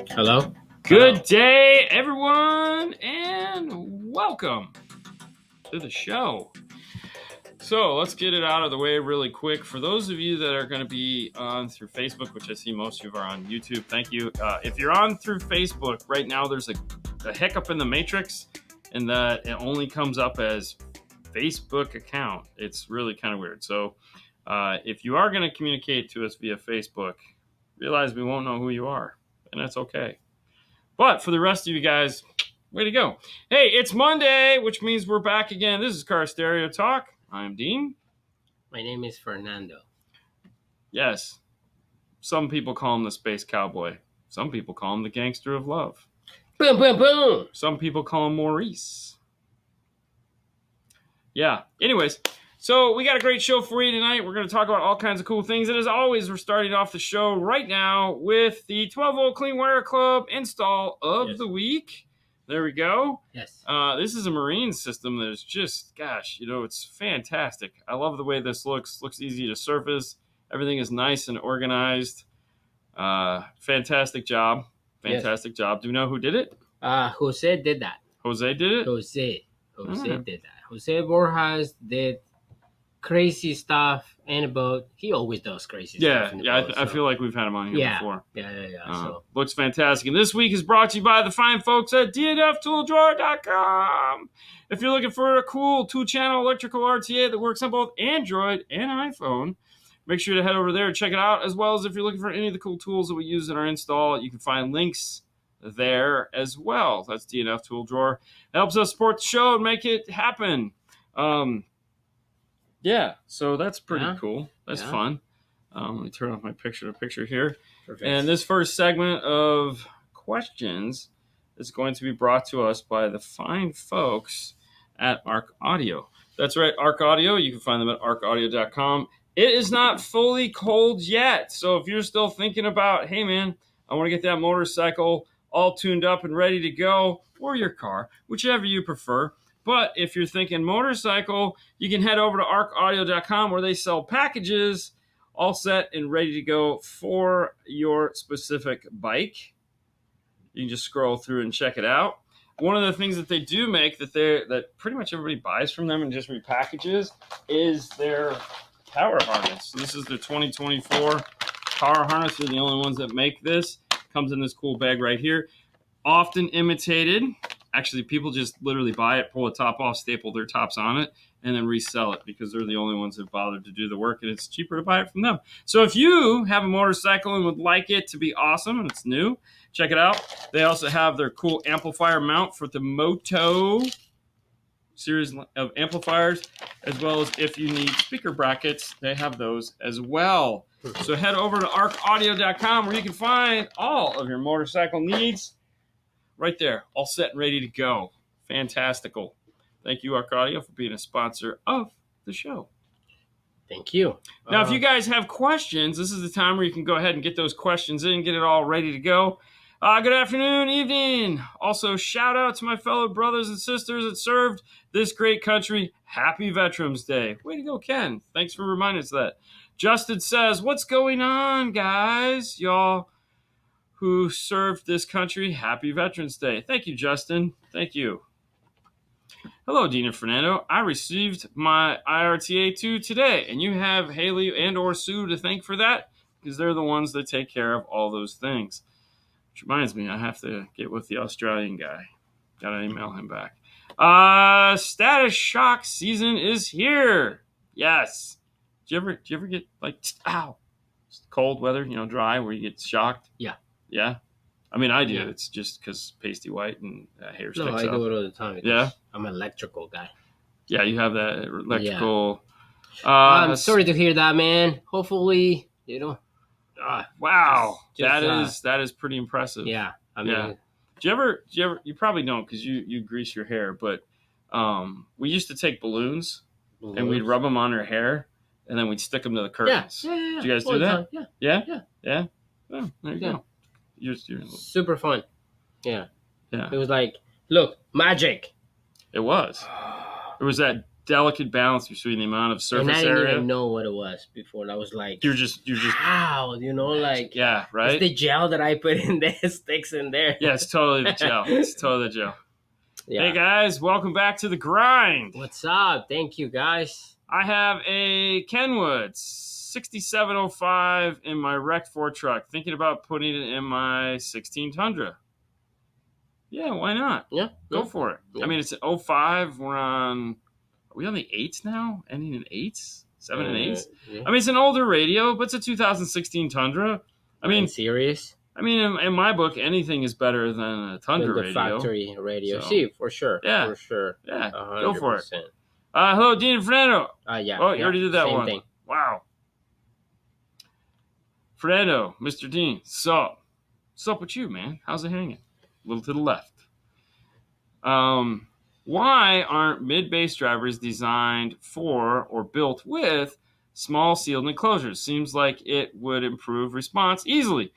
Hello? Good day, everyone, and welcome to the show. So let's get it out of the way really quick. For those of you that are going to be on through Facebook, which I see most of you are on YouTube, thank you. If you're on through Facebook, right now there's a hiccup in the matrix, and that it only comes up as Facebook account. It's really kind of weird. So if you are going to communicate to us via Facebook, realize we won't know who you are, and that's okay. But for the rest of you guys, way to go. Hey, it's Monday, which means we're back again. This is Car Stereo Talk. I'm Dean. My name is Fernando. Yes, some people call him the Space Cowboy. Some people call him the Gangster of Love. Boom, boom, boom. Some people call him Maurice. Yeah, anyways, so we got a great show for you tonight. We're going to talk about all kinds of cool things. And as always, we're starting off the show right now with the 12-volt Clean Wire Club install of the week. There we go. Yes. This is a marine system that is just, gosh, it's fantastic. I love the way this looks. Looks easy to surface. Everything is nice and organized. Fantastic job. Fantastic job. Do you know who did it? Jose did that. Jose did it? Jose did that. Jose Borjas did crazy stuff in a boat. He always does crazy stuff in the boat. I feel like we've had him on here before. So looks fantastic. And this week is brought to you by the fine folks at dnftooldrawer.com. If you're looking for a cool 2-channel electrical RTA that works on both Android and iPhone, make sure to head over there and check it out. As well as if you're looking for any of the cool tools that we use in our install, you can find links there as well. That's DNF Tool Drawer. It helps us support the show and make it happen. So that's pretty cool. That's fun. Let me turn off my picture here. Perfect. And this first segment of questions is going to be brought to us by the fine folks at Arc Audio. That's right, Arc Audio. You can find them at arcaudio.com. It is not fully cold yet. So if you're still thinking about, hey, man, I want to get that motorcycle all tuned up and ready to go, or your car, whichever you prefer. But if you're thinking motorcycle, you can head over to arcaudio.com where they sell packages all set and ready to go for your specific bike. You can just scroll through and check it out. One of the things that they do make that pretty much everybody buys from them and just repackages is their power harness. So this is the 2024 power harness. They're the only ones that make this. Comes in this cool bag right here. Often imitated. Actually, people just literally buy it, pull the top off, staple their tops on it, and then resell it because they're the only ones that bothered to do the work, and it's cheaper to buy it from them. So if you have a motorcycle and would like it to be awesome and it's new, check it out. They also have their cool amplifier mount for the Moto series of amplifiers, as well as if you need speaker brackets, they have those as well. So head over to arcaudio.com where you can find all of your motorcycle needs. Right there, all set and ready to go. Fantastical. Thank you, Arc Audio, for being a sponsor of the show. Thank you. Now, if you guys have questions, this is the time where you can go ahead and get those questions in, get it all ready to go. Good afternoon, evening. Also, shout out to my fellow brothers and sisters that served this great country. Happy Veterans Day. Way to go, Ken. Thanks for reminding us of that. Justin says, what's going on, guys? Y'all who served this country, happy Veterans Day. Thank you, Justin. Thank you. Hello, Dean and Fernando. I received my IRTA2 today, and you have Haley and or Sue to thank for that because they're the ones that take care of all those things. Which reminds me, I have to get with the Australian guy. Got to email him back. Status shock season is here. Yes. Do you ever get like, cold weather, dry, where you get shocked? Yeah. Yeah? I mean, I do. Yeah. It's just because pasty white and hair sticks No, I up. do it all the time. Yeah? I'm an electrical guy. Yeah, you have that electrical... Yeah. I'm sorry to hear that, man. Hopefully, wow. That is pretty impressive. Yeah. I mean... Do you probably don't because you grease your hair, but we used to take balloons and we'd rub them on our hair and then we'd stick them to the curtains. Yeah. Did you guys do that? Yeah. Yeah? Oh, there you go. You're super fun. Yeah. Yeah. It was like, look, magic. It was. It was that delicate balance between the amount of surface area. And I didn't even know what it was before. I was like, you're just wow, like, yeah, right. It's the gel that I put in there sticks in there. Yeah, it's totally the gel. It's totally the gel. Yeah. Hey guys, welcome back to the grind. What's up? Thank you, guys. I have a Kenwood 6705 in my Rockford truck. Thinking about putting it in my 16 Tundra. Yeah, why not? Yeah, go for it. Yeah. I mean, it's an 05. Are we on the 8s now? Ending in 8s? 7 and 8s? Yeah. I mean, it's an older radio, but it's a 2016 Tundra. I mean, serious? I mean, in my book, anything is better than a Tundra radio. Factory radio. So, see, for sure. Yeah. For sure. Yeah, 100%. Go for it. Hello, Dean and Fernando. Yeah. Oh, you already did that same one. Thing. Wow. Fernando, Mr. Dean. So, what's up with you, man? How's it hanging? A little to the left. Why aren't mid-bass drivers designed for or built with small sealed enclosures? Seems like it would improve response easily.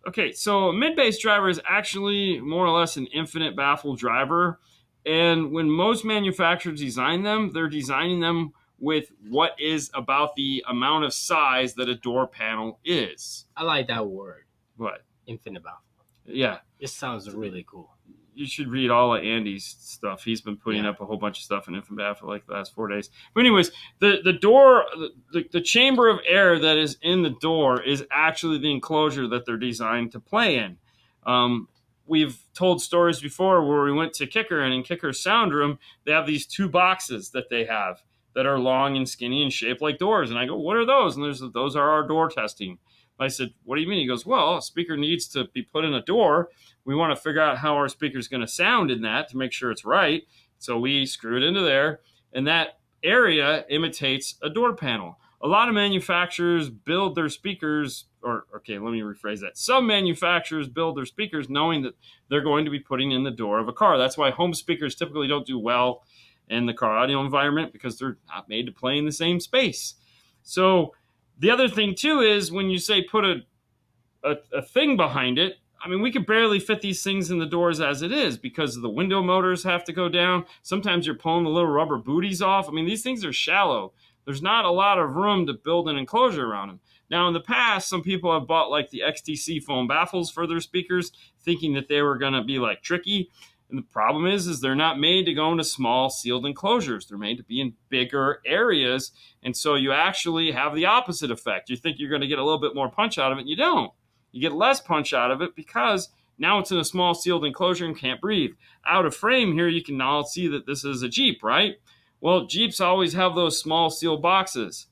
Okay, so a mid-bass driver is actually more or less an infinite baffle driver. And when most manufacturers design them, they're designing them with what is about the amount of size that a door panel is. I like that word. What? Infinite baffle. Yeah. It sounds really cool. You should read all of Andy's stuff. He's been putting up a whole bunch of stuff in Infinite Baffle like the last 4 days. But anyways, the door, the chamber of air that is in the door is actually the enclosure that they're designed to play in. We've told stories before where we went to Kicker, and in Kicker's sound room, they have these 2 boxes that they have that are long and skinny and shaped like doors. And I go, what are those? And those are our door testing. I said, what do you mean? He goes, well, a speaker needs to be put in a door. We want to figure out how our speaker is going to sound in that to make sure it's right. So we screw it into there, and that area imitates a door panel. A lot of manufacturers build their speakers, let me rephrase that. Some manufacturers build their speakers knowing that they're going to be putting in the door of a car. That's why home speakers typically don't do well in the car audio environment, because they're not made to play in the same space. So the other thing, too, is when you say put a thing behind it, I mean, we could barely fit these things in the doors as it is because the window motors have to go down. Sometimes you're pulling the little rubber booties off. I mean, these things are shallow. There's not a lot of room to build an enclosure around them. Now, in the past, some people have bought like the XTC foam baffles for their speakers, thinking that they were going to be like tricky. And the problem is they're not made to go into small sealed enclosures. They're made to be in bigger areas. And so you actually have the opposite effect. You think you're going to get a little bit more punch out of it, and you don't. You get less punch out of it because now it's in a small sealed enclosure and can't breathe. Out of frame here, you can now see that this is a Jeep, right? Well, Jeeps always have those small sealed boxes.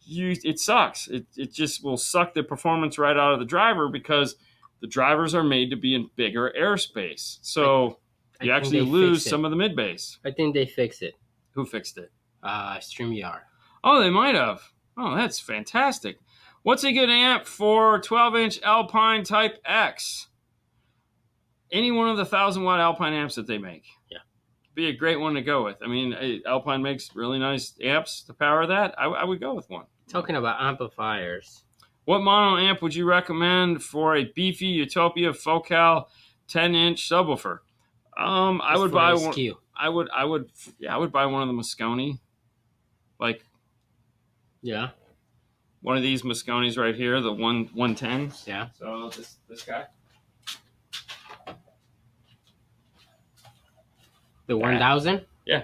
It sucks. It just will suck the performance right out of the driver because the drivers are made to be in bigger airspace. So you actually lose some of the mid-bass. I think they fixed it. Who fixed it? StreamYard. Oh, they might have. Oh, that's fantastic. What's a good amp for 12-inch Alpine Type X? Any one of the 1,000-watt Alpine amps that they make. Yeah. Be a great one to go with. I mean, Alpine makes really nice amps to power that. I would go with one. Talking about amplifiers. What mono amp would you recommend for a beefy Utopia Focal 10-inch subwoofer? I would buy one. I would buy one of the Moscone. Yeah. One of these Moscones right here, the 110s. Yeah. So this guy. The 1000? Yeah.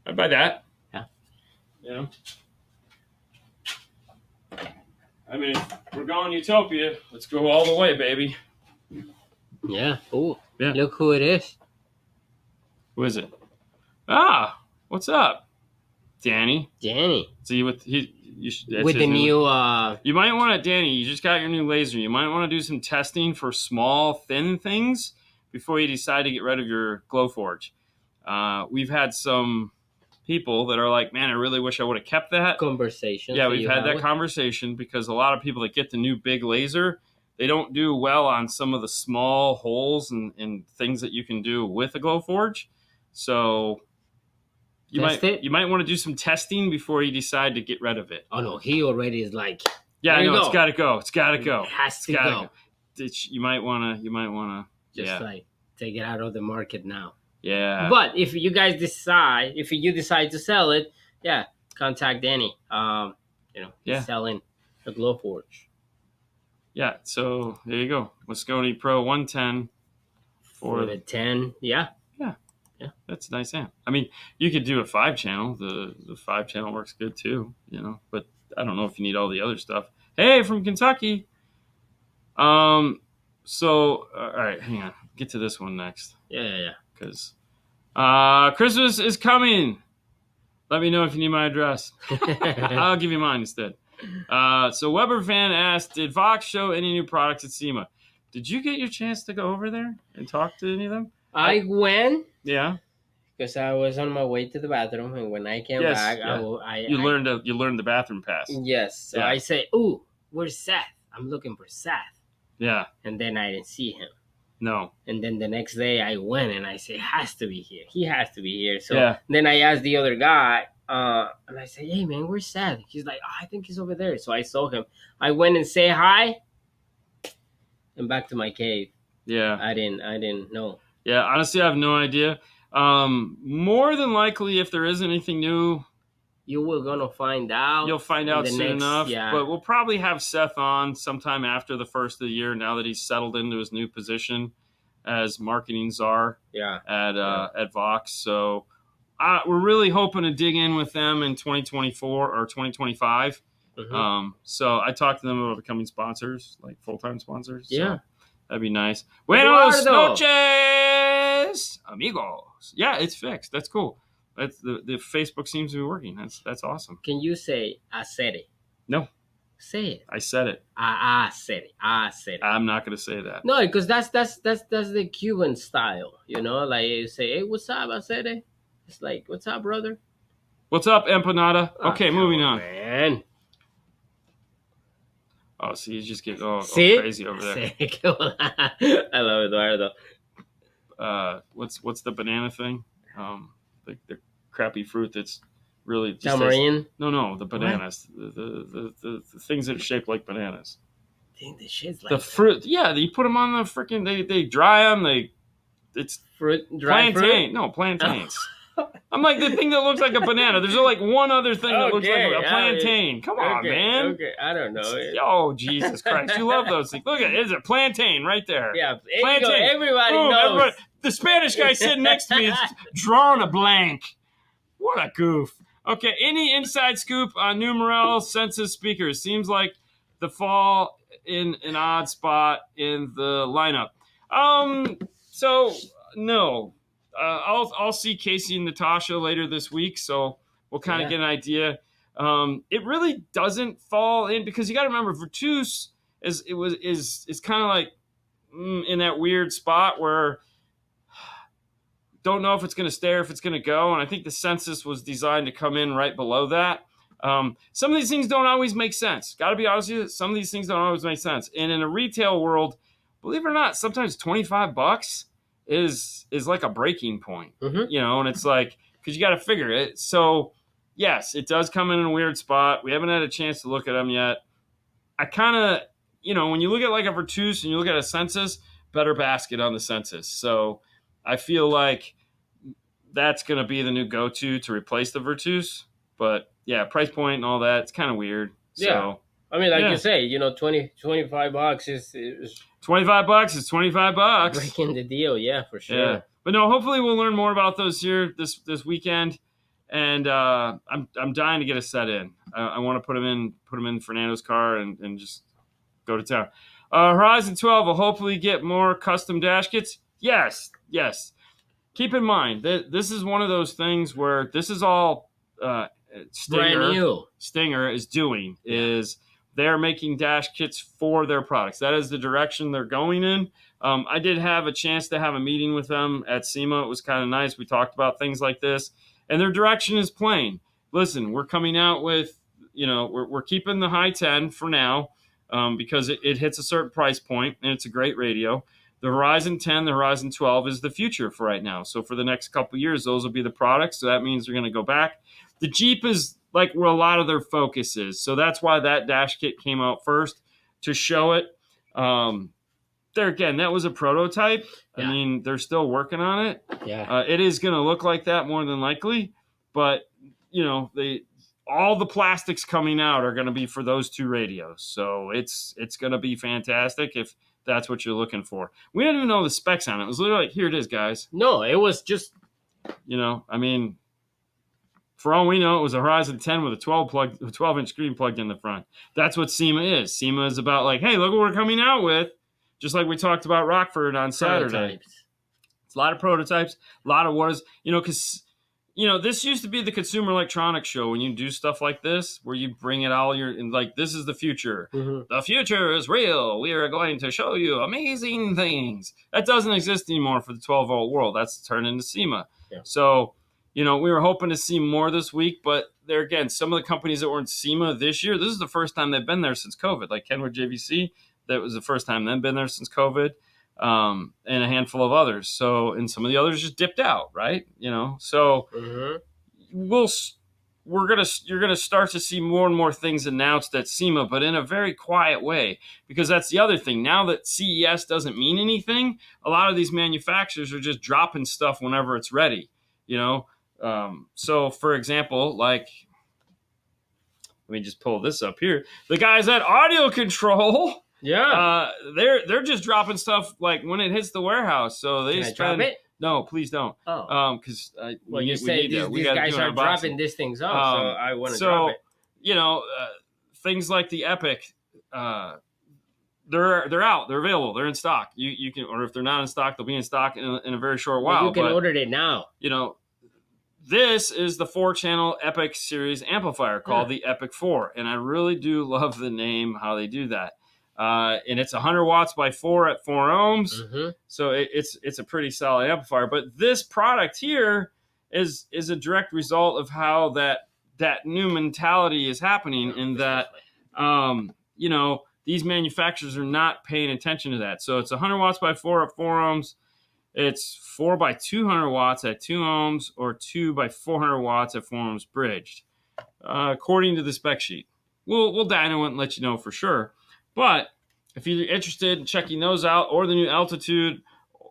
I'd buy that. Yeah. Yeah. I mean, we're going Utopia. Let's go all the way, baby. Yeah. Oh, yeah. Look who it is. Who is it? Ah, what's up? Danny. See, with the new you might want to, Danny, you just got your new laser. You might want to do some testing for small, thin things before you decide to get rid of your Glowforge. We've had some people that are like, man, I really wish I would have kept that. Conversation. Yeah, we've had that conversation because a lot of people that get the new big laser, they don't do well on some of the small holes and things that you can do with a Glowforge. So you might want to do some testing before you decide to get rid of it. Oh no, he already is like, yeah, I know, it's got to go. It's got to go. It has to go. You might want to. Just like take it out of the market now. Yeah. But if you decide to sell it, yeah, contact Danny. He's selling the Glowforge. Yeah, so there you go. Moscone Pro 110 for the 10. Yeah. That's a nice amp. I mean, you could do a 5-channel. The 5-channel works good too, but I don't know if you need all the other stuff. Hey, from Kentucky. So all right, hang on. Get to this one next. Yeah. Because Christmas is coming. Let me know if you need my address. I'll give you mine instead. So Weber fan asked, did Vox show any new products at SEMA? Did you get your chance to go over there and talk to any of them? I went. Yeah. Because I was on my way to the bathroom, and when I came back, you learned the bathroom pass. Yes. So I say, "Ooh, where's Seth? I'm looking for Seth." Yeah. And then I didn't see him. No. And then the next day I went, and I say, "Has to be here. He has to be here." So then I asked the other guy, and I say, "Hey man, where's Seth?" He's like, "Oh, I think he's over there." So I saw him. I went and say hi, and back to my cave. Yeah. I didn't know. Yeah. Honestly, I have no idea. More than likely, if there is anything new, you were gonna find out. You'll find out soon enough. Yeah. But we'll probably have Seth on sometime after the first of the year. Now that he's settled into his new position as marketing czar. Yeah. At Vox. So we're really hoping to dig in with them in 2024 or 2025. Mm-hmm. So I talked to them about becoming sponsors, like full-time sponsors. Yeah. So that'd be nice. Buenos noches, amigos. Yeah, it's fixed. That's cool. That's the Facebook seems to be working. That's awesome. Can you say I said it? No. Say it. I said it. I said it. I said it. I'm not gonna say that. No, because that's the Cuban style. Like you say, "Hey, what's up?" I said it. It's like, "What's up, brother?" What's up, empanada? Okay, moving on. Man. Oh, see, you just get all crazy over there. I love Eduardo. What's the banana thing? The crappy fruit that's really just tamarind. No, the bananas. The things that are shaped like bananas. I think the shit's like the fruit. Yeah, you put them on the freaking. They dry them. It's fruit. Dry plantain. Fruit? No, plantains. I'm like the thing that looks like a banana. There's like one other thing that looks like a plantain. Come on, man. Okay, I don't know. Oh, Jesus Christ. You love those things. Look at it. It's a plantain right there. Yeah, plantain. Everybody knows. The Spanish guy sitting next to me is drawing a blank. What a goof. Okay, any inside scoop on new Morel Sensus speakers? Seems like the fall in an odd spot in the lineup. So, no. I'll see Casey and Natasha later this week, so we'll kind of get an idea. It really doesn't fall in because you got to remember, Virtus is kind of like in that weird spot where don't know if it's going to stay or if it's going to go, and I think the Sensus was designed to come in right below that. Some of these things don't always make sense. Got to be honest with you, some of these things don't always make sense. And in a retail world, believe it or not, sometimes $25 is like a breaking point, and it's like, because you got to figure it. So yes, it does come in a weird spot. We haven't had a chance to look at them yet. I kind of, when you look at like a Virtus and you look at a Sensus, better basket on the Sensus. So I feel like that's going to be the new go-to to replace the Virtus. But yeah, price point and all that, it's kind of weird. Yeah. So, I mean, like you say, $25 is $25 is $25. Breaking the deal, yeah, for sure. Yeah. But no, hopefully we'll learn more about those here this weekend. And I'm dying to get a set in. I want to put them in Fernando's car and just go to town. Horizon 12 will hopefully get more custom dash kits. Yes. Keep in mind that this is one of those things where this is all Stinger is doing is they're making dash kits for their products. That is the direction they're going in. I did have a chance to have a meeting with them at SEMA. It was kind of nice. We talked about things like this, and their direction is plain. Listen, we're coming out with, we're keeping the high 10 for now because it hits a certain price point, and it's a great radio. The Horizon 10, the Horizon 12 is the future for right now. So for the next couple of years, those will be the products. So that means they're going to go back. The Jeep is like where a lot of their focus is. So that's why that dash kit came out first, to show it. there again, that was a prototype. Yeah. I mean, they're still working on it. Yeah. It is going to look like that more than likely, but all the plastics coming out are going to be for those two radios. So it's going to be fantastic if that's what you're looking for. We didn't even know the specs on it. It was literally like, here it is, guys. No, it was just, I mean, for all we know, it was a Horizon 10 with a 12-inch screen plugged in the front. That's what SEMA is. SEMA is about like, hey, look what we're coming out with. Just like we talked about Rockford on Saturday. Prototypes. It's a lot of prototypes, a lot of wars. Because this used to be the Consumer Electronics Show when you do stuff like this, where you bring it all this is the future. Mm-hmm. The future is real. We are going to show you amazing things. That doesn't exist anymore for the 12-volt world. That's turned into SEMA. Yeah. So, we were hoping to see more this week, but there again, some of the companies that were in SEMA this year, this is the first time they've been there since COVID. Like Kenwood JVC, that was the first time they've been there since COVID. And a handful of others. So, and some of the others just dipped out, right? So you're gonna start to see more and more things announced at SEMA, but in a very quiet way, because that's the other thing. Now that CES doesn't mean anything, a lot of these manufacturers are just dropping stuff whenever it's ready. So for example, like, let me just pull this up here. The guys at AudioControl. Yeah, they're just dropping stuff like when it hits the warehouse. So they Can I drop it? No, please don't. Oh, because you say these guys are dropping these things off, so I want to drop it. Things like the Epic, they're out, they're available, they're in stock. You can, or if they're not in stock, they'll be in stock in a very short while. You can order it now. This is the 4-channel Epic series amplifier called the Epic 4, and I really do love the name, how they do that. And it's 100 watts by 4 at 4 ohms. Mm-hmm. So it's a pretty solid amplifier. But this product here is a direct result of how that new mentality is happening, in that, these manufacturers are not paying attention to that. So it's 100 watts by 4 at 4 ohms. It's 4 by 200 watts at 2 ohms, or 2 by 400 watts at 4 ohms bridged, according to the spec sheet. We'll dyno it and let you know for sure. But if you're interested in checking those out, or the new Altitude,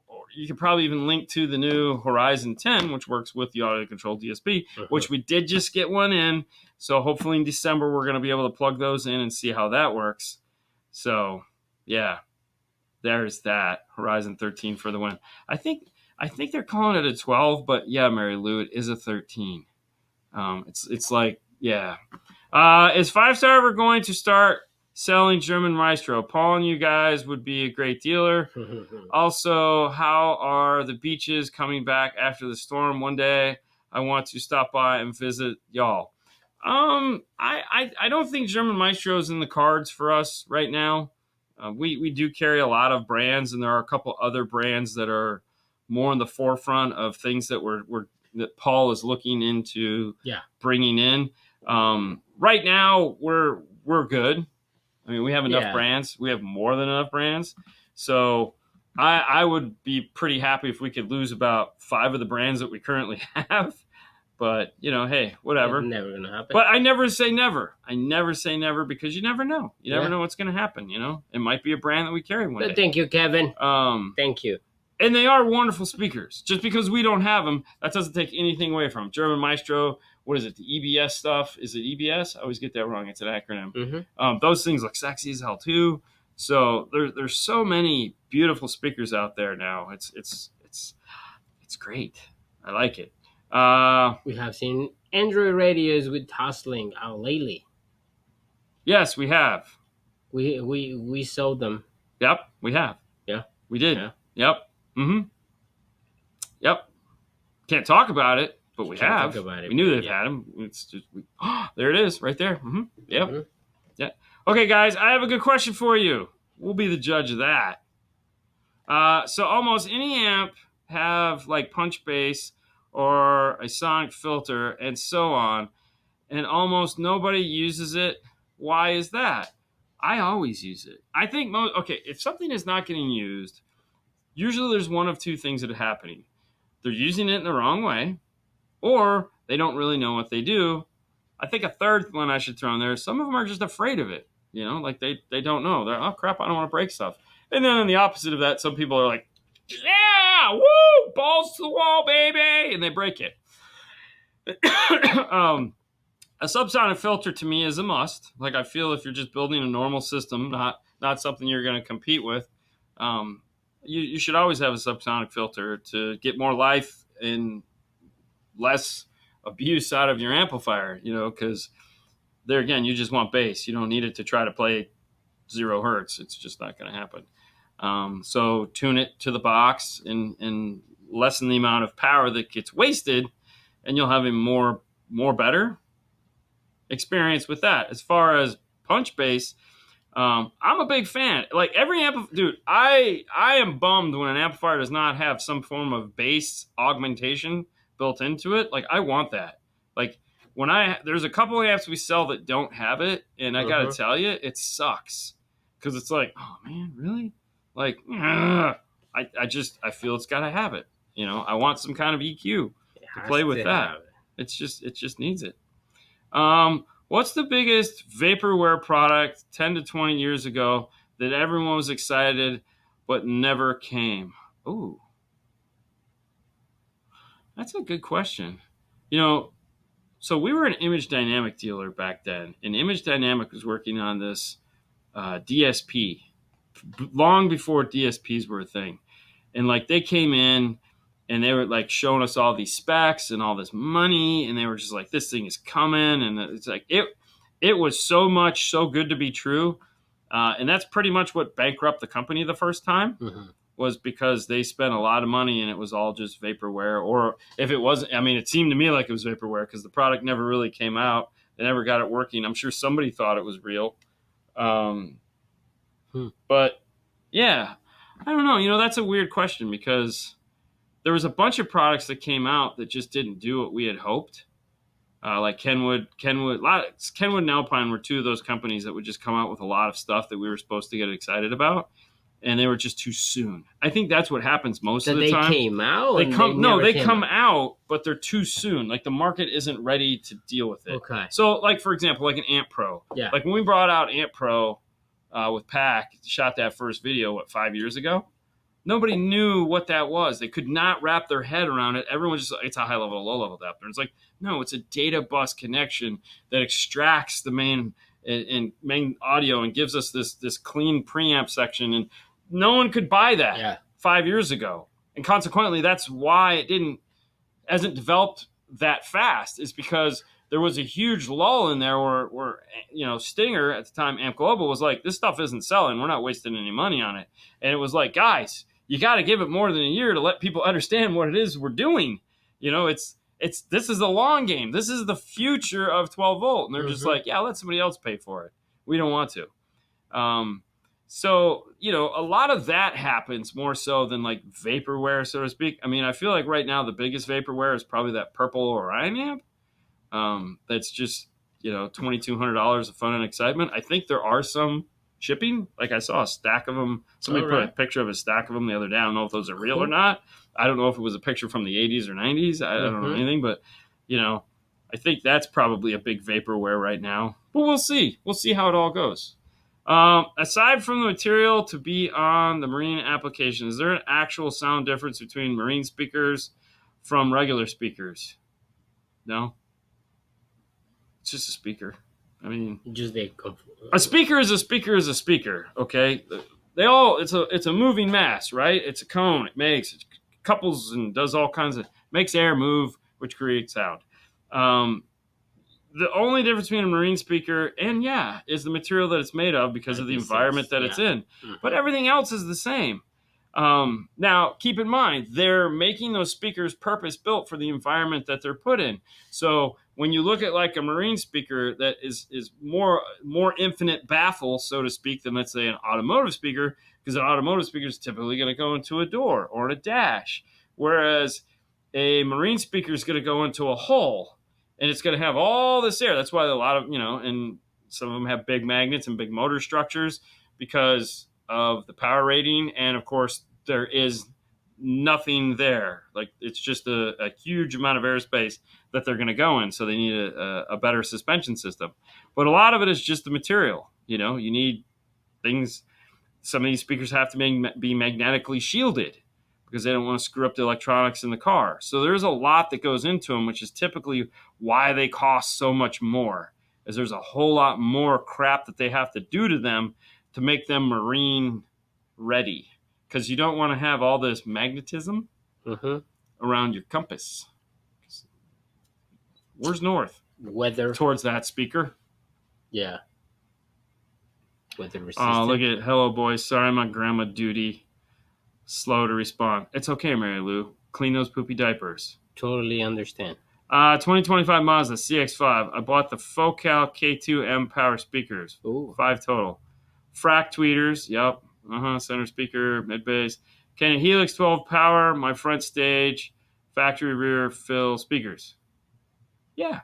or you can probably even link to the new Horizon 10, which works with the AudioControl DSP, which we did just get one in. So hopefully in December, we're going to be able to plug those in and see how that works. So, yeah, there's that. Horizon 13 for the win. I think they're calling it a 12, but yeah, Mary Lou, it is a 13. It's like, yeah. Is 5-Star ever going to start selling German Maestro? Paul and you guys would be a great dealer. Also, how are the beaches coming back after the storm? One day I want to stop by and visit y'all. I don't think German Maestro is in the cards for us right now. We do carry a lot of brands, and there are a couple other brands that are more in the forefront of things that that Paul is looking into bringing in. Right now we're good. I mean, we have enough brands. We have more than enough brands. So I would be pretty happy if we could lose about 5 of the brands that we currently have. But, hey, whatever. It's never going to happen. But I never say never. I never say never, because you never know. You never know what's going to happen, It might be a brand that we carry one day. Thank you, Kevin. Thank you. And they are wonderful speakers. Just because we don't have them, that doesn't take anything away from them. German Maestro, what is it, the EBS stuff? Is it EBS? I always get that wrong. It's an acronym. Mm-hmm. Those things look sexy as hell, too. So there's so many beautiful speakers out there now. It's great. I like it. We have seen Android radios with Toslink out lately. Yes, we have. We sold them. Yep, we have. Yeah, we did. Yeah. Yep. Mm-hmm. Yep. Can't talk about it, but we have. Talk about it, we knew they've had them. It's just there it is, right there. Mm-hmm. Yep. Mm-hmm. Yeah. Okay, guys, I have a good question for you. We'll be the judge of that. So almost any amp have like punch bass or a sonic filter and so on, and almost nobody uses it. Why is that? I always use it. I think if something is not getting used, usually there's one of two things that are happening. They're using it in the wrong way, or they don't really know what they do. I think a third one I should throw in there, some of them are just afraid of it. Like they don't know. They're, oh crap, I don't want to break stuff. And then on the opposite of that, some people are like, yeah, woo, balls to the wall, baby, and they break it. A subsonic filter to me is a must. Like, I feel if you're just building a normal system, not something you're going to compete with, you should always have a subsonic filter to get more life and less abuse out of your amplifier, because there again, you just want bass. You don't need it to try to play 0 hertz. It's just not going to happen. So tune it to the box and lessen the amount of power that gets wasted, and you'll have a more better experience with that. As far as punch bass, I'm a big fan. Like every dude, I am bummed when an amplifier does not have some form of bass augmentation built into it. Like I want that. Like there's a couple of amps we sell that don't have it, and I gotta tell you, it sucks because it's like, oh man, really? Like, I feel it's gotta have it. I want some kind of EQ to play with that. It just needs it. What's the biggest vaporware product 10 to 20 years ago that everyone was excited but never came? Ooh, that's a good question. So we were an Image Dynamic dealer back then, and Image Dynamic was working on this DSP long before DSPs were a thing. And like they came in and they were like showing us all these specs and all this money, and they were just like, this thing is coming. And it's like, it was so good to be true. And that's pretty much what bankrupted the company the first time, was because they spent a lot of money and it was all just vaporware. Or if it wasn't, I mean, it seemed to me like it was vaporware because the product never really came out. They never got it working. I'm sure somebody thought it was real. But yeah, I don't know. That's a weird question because there was a bunch of products that came out that just didn't do what we had hoped. Like Kenwood and Alpine were two of those companies that would just come out with a lot of stuff that we were supposed to get excited about, and they were just too soon. I think that's what happens most of the time. They came out? They come out, but they're too soon. Like the market isn't ready to deal with it. Okay. So like, for example, like an Amp Pro. Yeah. Like when we brought out Amp Pro with Pac, shot that first video, 5 years ago? Nobody knew what that was. They could not wrap their head around it. Everyone just, it's a high level, low level adapter. It's like, no, it's a data bus connection that extracts the main audio and gives us this clean preamp section. And no one could buy that 5 years ago. And consequently, that's why it hasn't developed that fast, is because there was a huge lull in there where Stinger at the time, Amp Global, was like, this stuff isn't selling. We're not wasting any money on it. And it was like, guys, you got to give it more than a year to let people understand what it is we're doing. This is a long game. This is the future of 12 volt. And they're just like, yeah, let somebody else pay for it. We don't want to. So, a lot of that happens more so than like vaporware, so to speak. I mean, I feel like right now the biggest vaporware is probably that purple Orion amp. That's just, $2,200 of fun and excitement. I think there are some shipping. Like I saw a stack of them. Somebody put a picture of a stack of them the other day. I don't know if those are real or not. I don't know if it was a picture from the 80s or 90s. I don't know anything, but I think that's probably a big vaporware right now. But we'll see. We'll see how it all goes. Aside from the material to be on the marine application, is there an actual sound difference between marine speakers from regular speakers? No. It's just a speaker. I mean, a speaker is a speaker is a speaker. Okay, it's a moving mass, right? It's a cone. It couples and does all kinds of, makes air move, which creates sound. The only difference between a marine speaker and is the material that it's made of because of the environment that it's in. But everything else is the same. Now, keep in mind, they're making those speakers purpose-built for the environment that they're put in. So when you look at like a marine speaker that is more infinite baffle, so to speak, than let's say an automotive speaker, because an automotive speaker is typically going to go into a door or a dash, whereas a marine speaker is going to go into a hull, and it's going to have all this air. That's why a lot of, and some of them have big magnets and big motor structures because of the power rating, and of course there is nothing there. Like it's just a huge amount of airspace that they're going to go in, so they need a better suspension system. But a lot of it is just the material. You need things. some of these speakers have to be magnetically shielded because they don't want to screw up the electronics in the car. So there's a lot that goes into them, which is typically why they cost so much more, is there's a whole lot more crap that they have to do to them to make them marine ready, because you don't want to have all this magnetism around your compass. Where's north? Weather. Towards that speaker. Yeah. Weather resistant. Oh, look at hello, boys. Sorry, I'm on grandma duty. Slow to respond. It's okay, Mary Lou. Clean those poopy diapers. Totally understand. 2025 Mazda CX-5. I bought the Focal K2M power speakers. Ooh. 5 total. Frac tweeters. Yep. Center speaker, mid bass. Canon Helix 12 power. My front stage. Factory rear fill speakers. Yeah.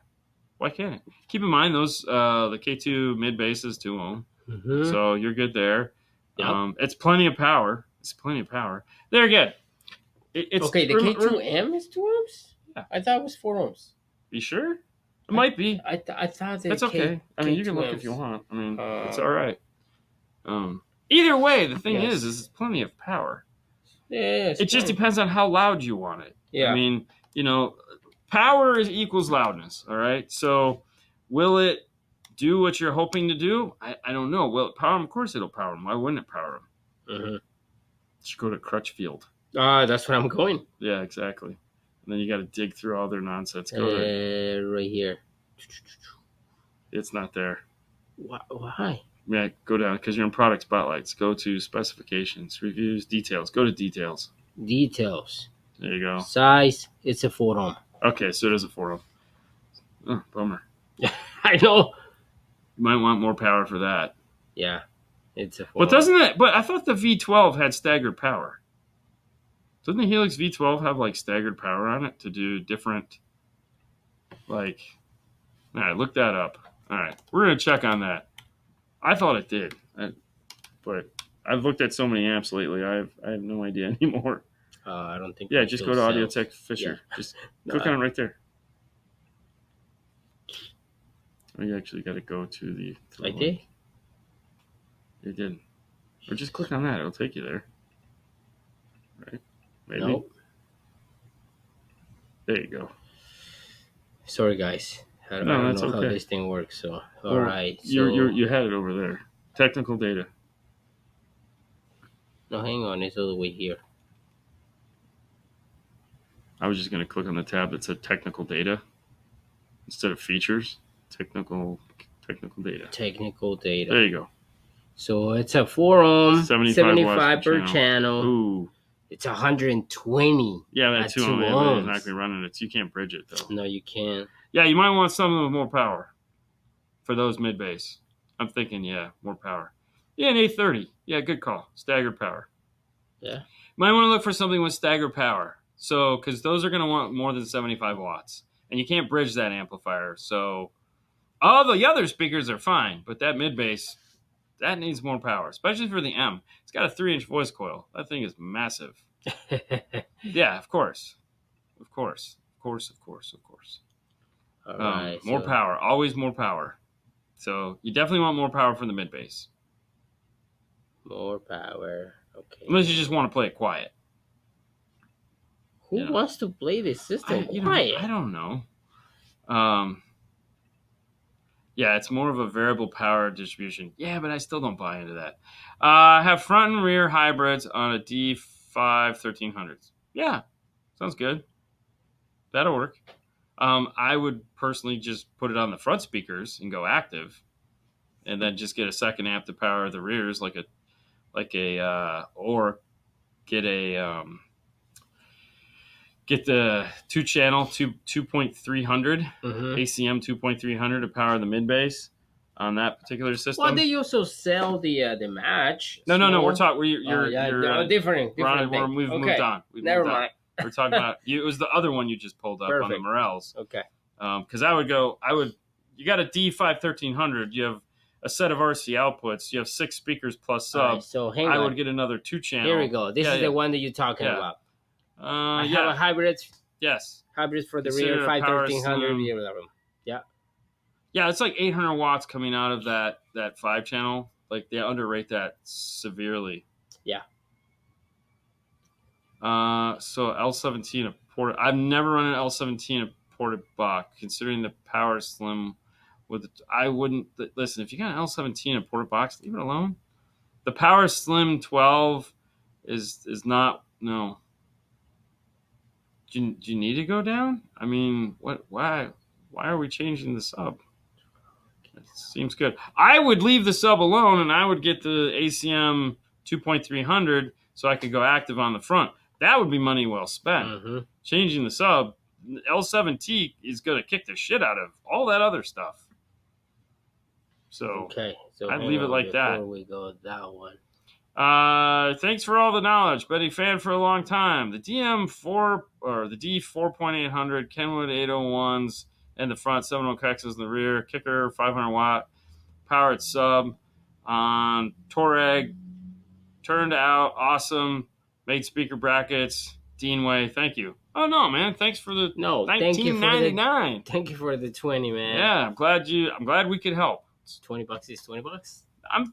Why can't it? Keep in mind those the K2 mid bass is 2 ohm. So you're good there. Yep. It's plenty of power. They're good. It's okay, the K2M is 2 ohms? Yeah. I thought it was 4 ohms. You sure? It might be. I thought that's okay. I mean, you can look if you want. I mean, it's all right. Either way, the thing is it's plenty of power. Yeah, it just depends on how loud you want it. Yeah. I mean, power equals loudness, all right? So will it do what you're hoping to do? I don't know. Will it power them? Of course it'll power them. Why wouldn't it power them? Just go to Crutchfield. That's where I'm going. Yeah, exactly. And then you got to dig through all their nonsense. Go there. Right here. It's not there. Why? Yeah, go down because you're in product spotlights. Go to specifications, reviews, details. Go to details. Details. There you go. Size. It's a 4 ohm. Okay, so it is a 4 ohm. Oh, bummer. I know. You might want more power for that. Yeah, it's a 4 But doesn't it? But I thought the V12 had staggered power. Doesn't the Helix V12 have like staggered power on it to do different? Like, all right, look that up. All right, we're gonna check on that. I thought it did, but I've looked at so many amps lately. I have no idea anymore. I don't think. Yeah, just go to AudioTech Fisher. Yeah. Just click on it right there. Oh, you actually got to go to the. I did. You did. Or just click on that; it'll take you there. Right? Maybe. Nope. There you go. Sorry, guys. I don't know how this thing works. So, all right. So, you had it over there. Technical data. No, hang on. It's all the way here. I was just going to click on the tab that said technical data instead of features. Technical data. Technical data. There you go. So it's a 4 ohm, 75 per channel. Ooh. It's 120. Yeah, that's 2 ohms. It's not going to run it. You can't bridge it though. No, you can't. Yeah, you might want something with more power for those mid bass. I'm thinking, more power. Yeah, an 830. Yeah, good call. Staggered power. Yeah. You might want to look for something with staggered power. So, because those are going to want more than 75 watts. And you can't bridge that amplifier. So, all the other speakers are fine. But that mid bass, that needs more power. Especially for the M. It's got a 3-inch voice coil. That thing is massive. Yeah, of course. Of course. All right, more power. Always more power. So, you definitely want more power from the mid bass. More power. Okay. Unless you just want to play it quiet. Who wants to play this system quiet? I don't know. Yeah, it's more of a variable power distribution. Yeah, but I still don't buy into that. I have front and rear hybrids on a D5 1300s. Yeah, sounds good. That'll work. I would personally just put it on the front speakers and go active, and then just get a second amp to power the rears, or get the 2-channel 2.300 ACM 2.300 to power the mid bass on that particular system. Well, they also sell the match. No. We're talking. You're different. We've moved on. Never mind. We're talking about it was the other one you just pulled up on the Morels. Okay. Because you got a D5 1300. You have a set of RC outputs. You have 6 speakers plus sub. Right, so hang on. I would get another 2-channel. Here we go. This is the one that you're talking about. I have a hybrid. Yes. Hybrids for the rear 1300. Yeah. Yeah, it's like 800 watts coming out of that 5-channel like they underrate that severely. Yeah. So L17 a ported. I've never run an L17 a ported box. Considering the power slim, I wouldn't listen. If you got an L17 a ported box, leave it alone. The power slim 12 is not no. Do you need to go down? I mean, what? Why are we changing the sub? It seems good. I would leave the sub alone, and I would get the ACM 2.300 so I could go active on the front. That would be money well spent. Mm-hmm. Changing the sub, L7T is going to kick the shit out of all that other stuff. So, okay, so I'd leave it like that. Before we go that one. Thanks for all the knowledge. Been a fan for a long time. The DM4 or the D4.800, Kenwood 801s in the front, 706s in the rear, kicker 500 watt, powered sub on Touareg, turned out awesome, made speaker brackets, Deanway. Thank you. Oh no, man! Thanks for the $19.99. Thank you for the 20, man. Yeah, I'm glad we could help. It's $20 is $20.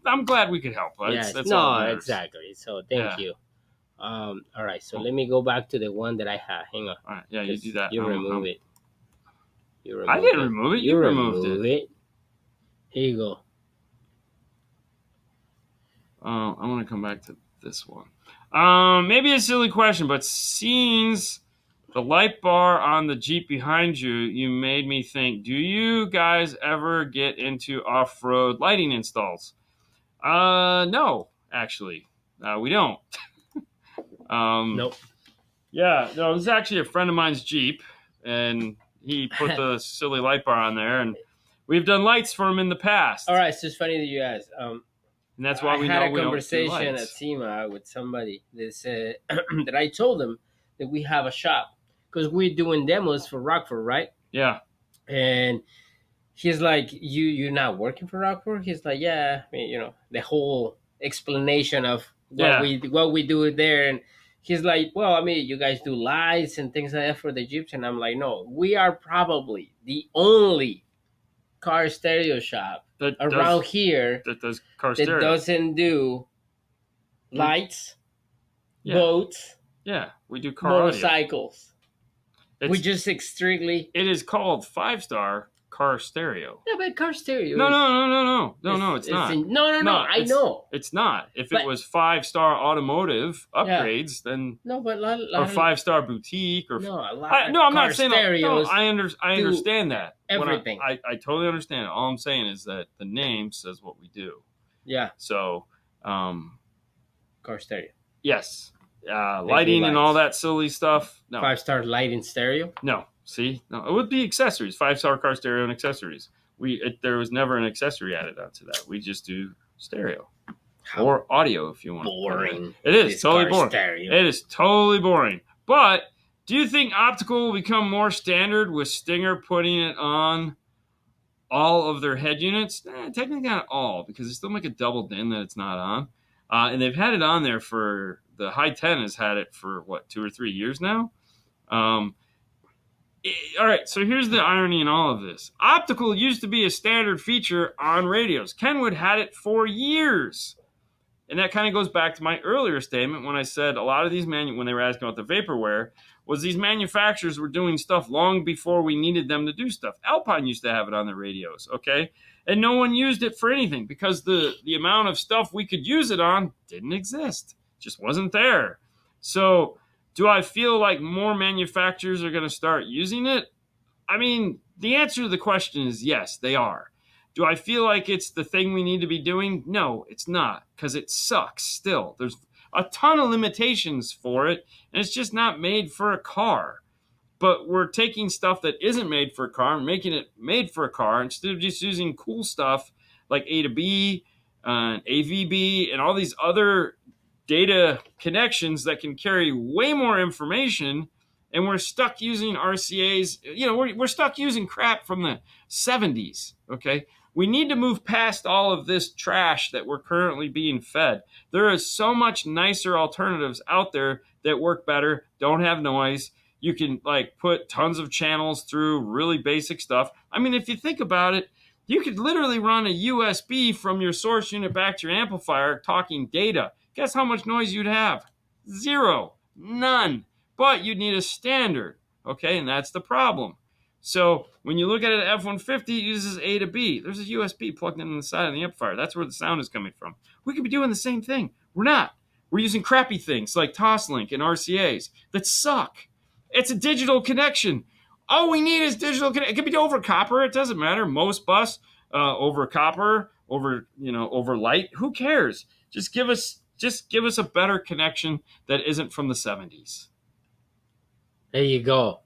I'm glad we could help. Yes. That's all exactly. So thank you. All right. So let me go back to the one that I had. Hang on. All right. Yeah, you do that. You remove it. I didn't remove it. You removed it. Here you go. I want to come back to this one. Maybe a silly question, but seeing the light bar on the Jeep behind you, you made me think, do you guys ever get into off-road lighting installs? No, actually. We don't. Nope. Yeah, no, this is actually a friend of mine's Jeep, and he put the silly light bar on there, and we've done lights for him in the past. All right, it's just funny that you asked. And that's why I had a conversation at SEMA with somebody that said that I told them that we have a shop because we're doing demos for Rockford, right? Yeah. And he's like, you're not working for Rockford? He's like, yeah. I mean, the whole explanation of what we do there. And he's like, well, I mean, you guys do lights and things like that for the Jeeps. And I'm like, no, we are probably the only car stereo shop around here that does car stereo. That doesn't do lights, boats, we do car motorcycles. We just strictly. It is called 5-star car stereo. Yeah, but car stereo. No, it's not. No. I know it's not. If it was 5-star automotive upgrades, then no, but or 5-star boutique or I'm not saying that. No, I understand that. Everything. I totally understand it. All I'm saying is that the name says what we do. Yeah. So, car stereo. Yes. Lighting and all that silly stuff. No. 5-star lighting stereo. No. See, no, it would be accessories. 5-star car stereo and accessories. There was never an accessory added onto that. We just do stereo or audio if you want. Boring. It is totally boring. Stereo. It is totally boring. But do you think optical will become more standard with Stinger putting it on all of their head units? Technically not all, because they still make a double din that it's not on. And they've had it on there for the high 10 has had it for 2 or 3 years now. All right, so here's the irony in all of this. Optical used to be a standard feature on radios. Kenwood had it for years. And that kind of goes back to my earlier statement when I said a lot of these when they were asking about the Vaporware, was these manufacturers were doing stuff long before we needed them to do stuff. Alpine used to have it on their radios, okay? And no one used it for anything because the amount of stuff we could use it on didn't exist. Just wasn't there. So do I feel like more manufacturers are going to start using it? I mean, the answer to the question is yes, they are. Do I feel like it's the thing we need to be doing? No, it's not, because it sucks still. There's a ton of limitations for it, and it's just not made for a car. But we're taking stuff that isn't made for a car and making it made for a car instead of just using cool stuff like A to B, AVB, and all these other data connections that can carry way more information. And we're stuck using RCAs. We're stuck using crap from the 70s, okay? We need to move past all of this trash that we're currently being fed. There is so much nicer alternatives out there that work better, don't have noise. You can put tons of channels through really basic stuff. I mean, if you think about it, You could literally run a USB from your source unit back to your amplifier talking data. Guess how much noise you'd have? Zero. None. But you'd need a standard. Okay, and that's the problem. So when you look at an F-150, it uses A to B. There's a USB plugged in the side of the amplifier. That's where the sound is coming from. We could be doing the same thing. We're not. We're using crappy things like Toslink and RCAs that suck. It's a digital connection. All we need is digital connection. It could be over copper. It doesn't matter. Most bus over copper, over light. Who cares? Just give us a better connection that isn't from the 70s. There you go.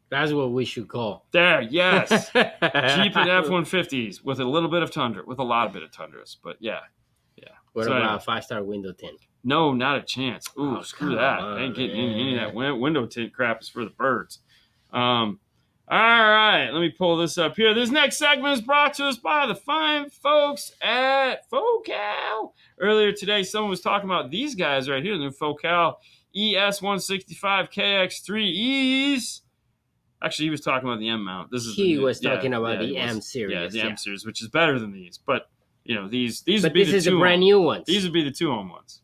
That's what we should call. There, yes. Jeep and F-150s with a little bit of tundra, with a lot of bit of tundras. But yeah. What about 5-star window tint? No, not a chance. Ooh, screw that. I ain't getting any of that window tint crap. Is for the birds. All right, let me pull this up here. This next segment is brought to us by the fine folks at Focal. Earlier today, someone was talking about these guys right here, the new Focal ES165KX3Es. Actually, he was talking about the M mount. He was talking about the M series. Yeah, the M series, which is better than these. But these but would be this the is two the brand new ones. These would be the 2-ohm ones.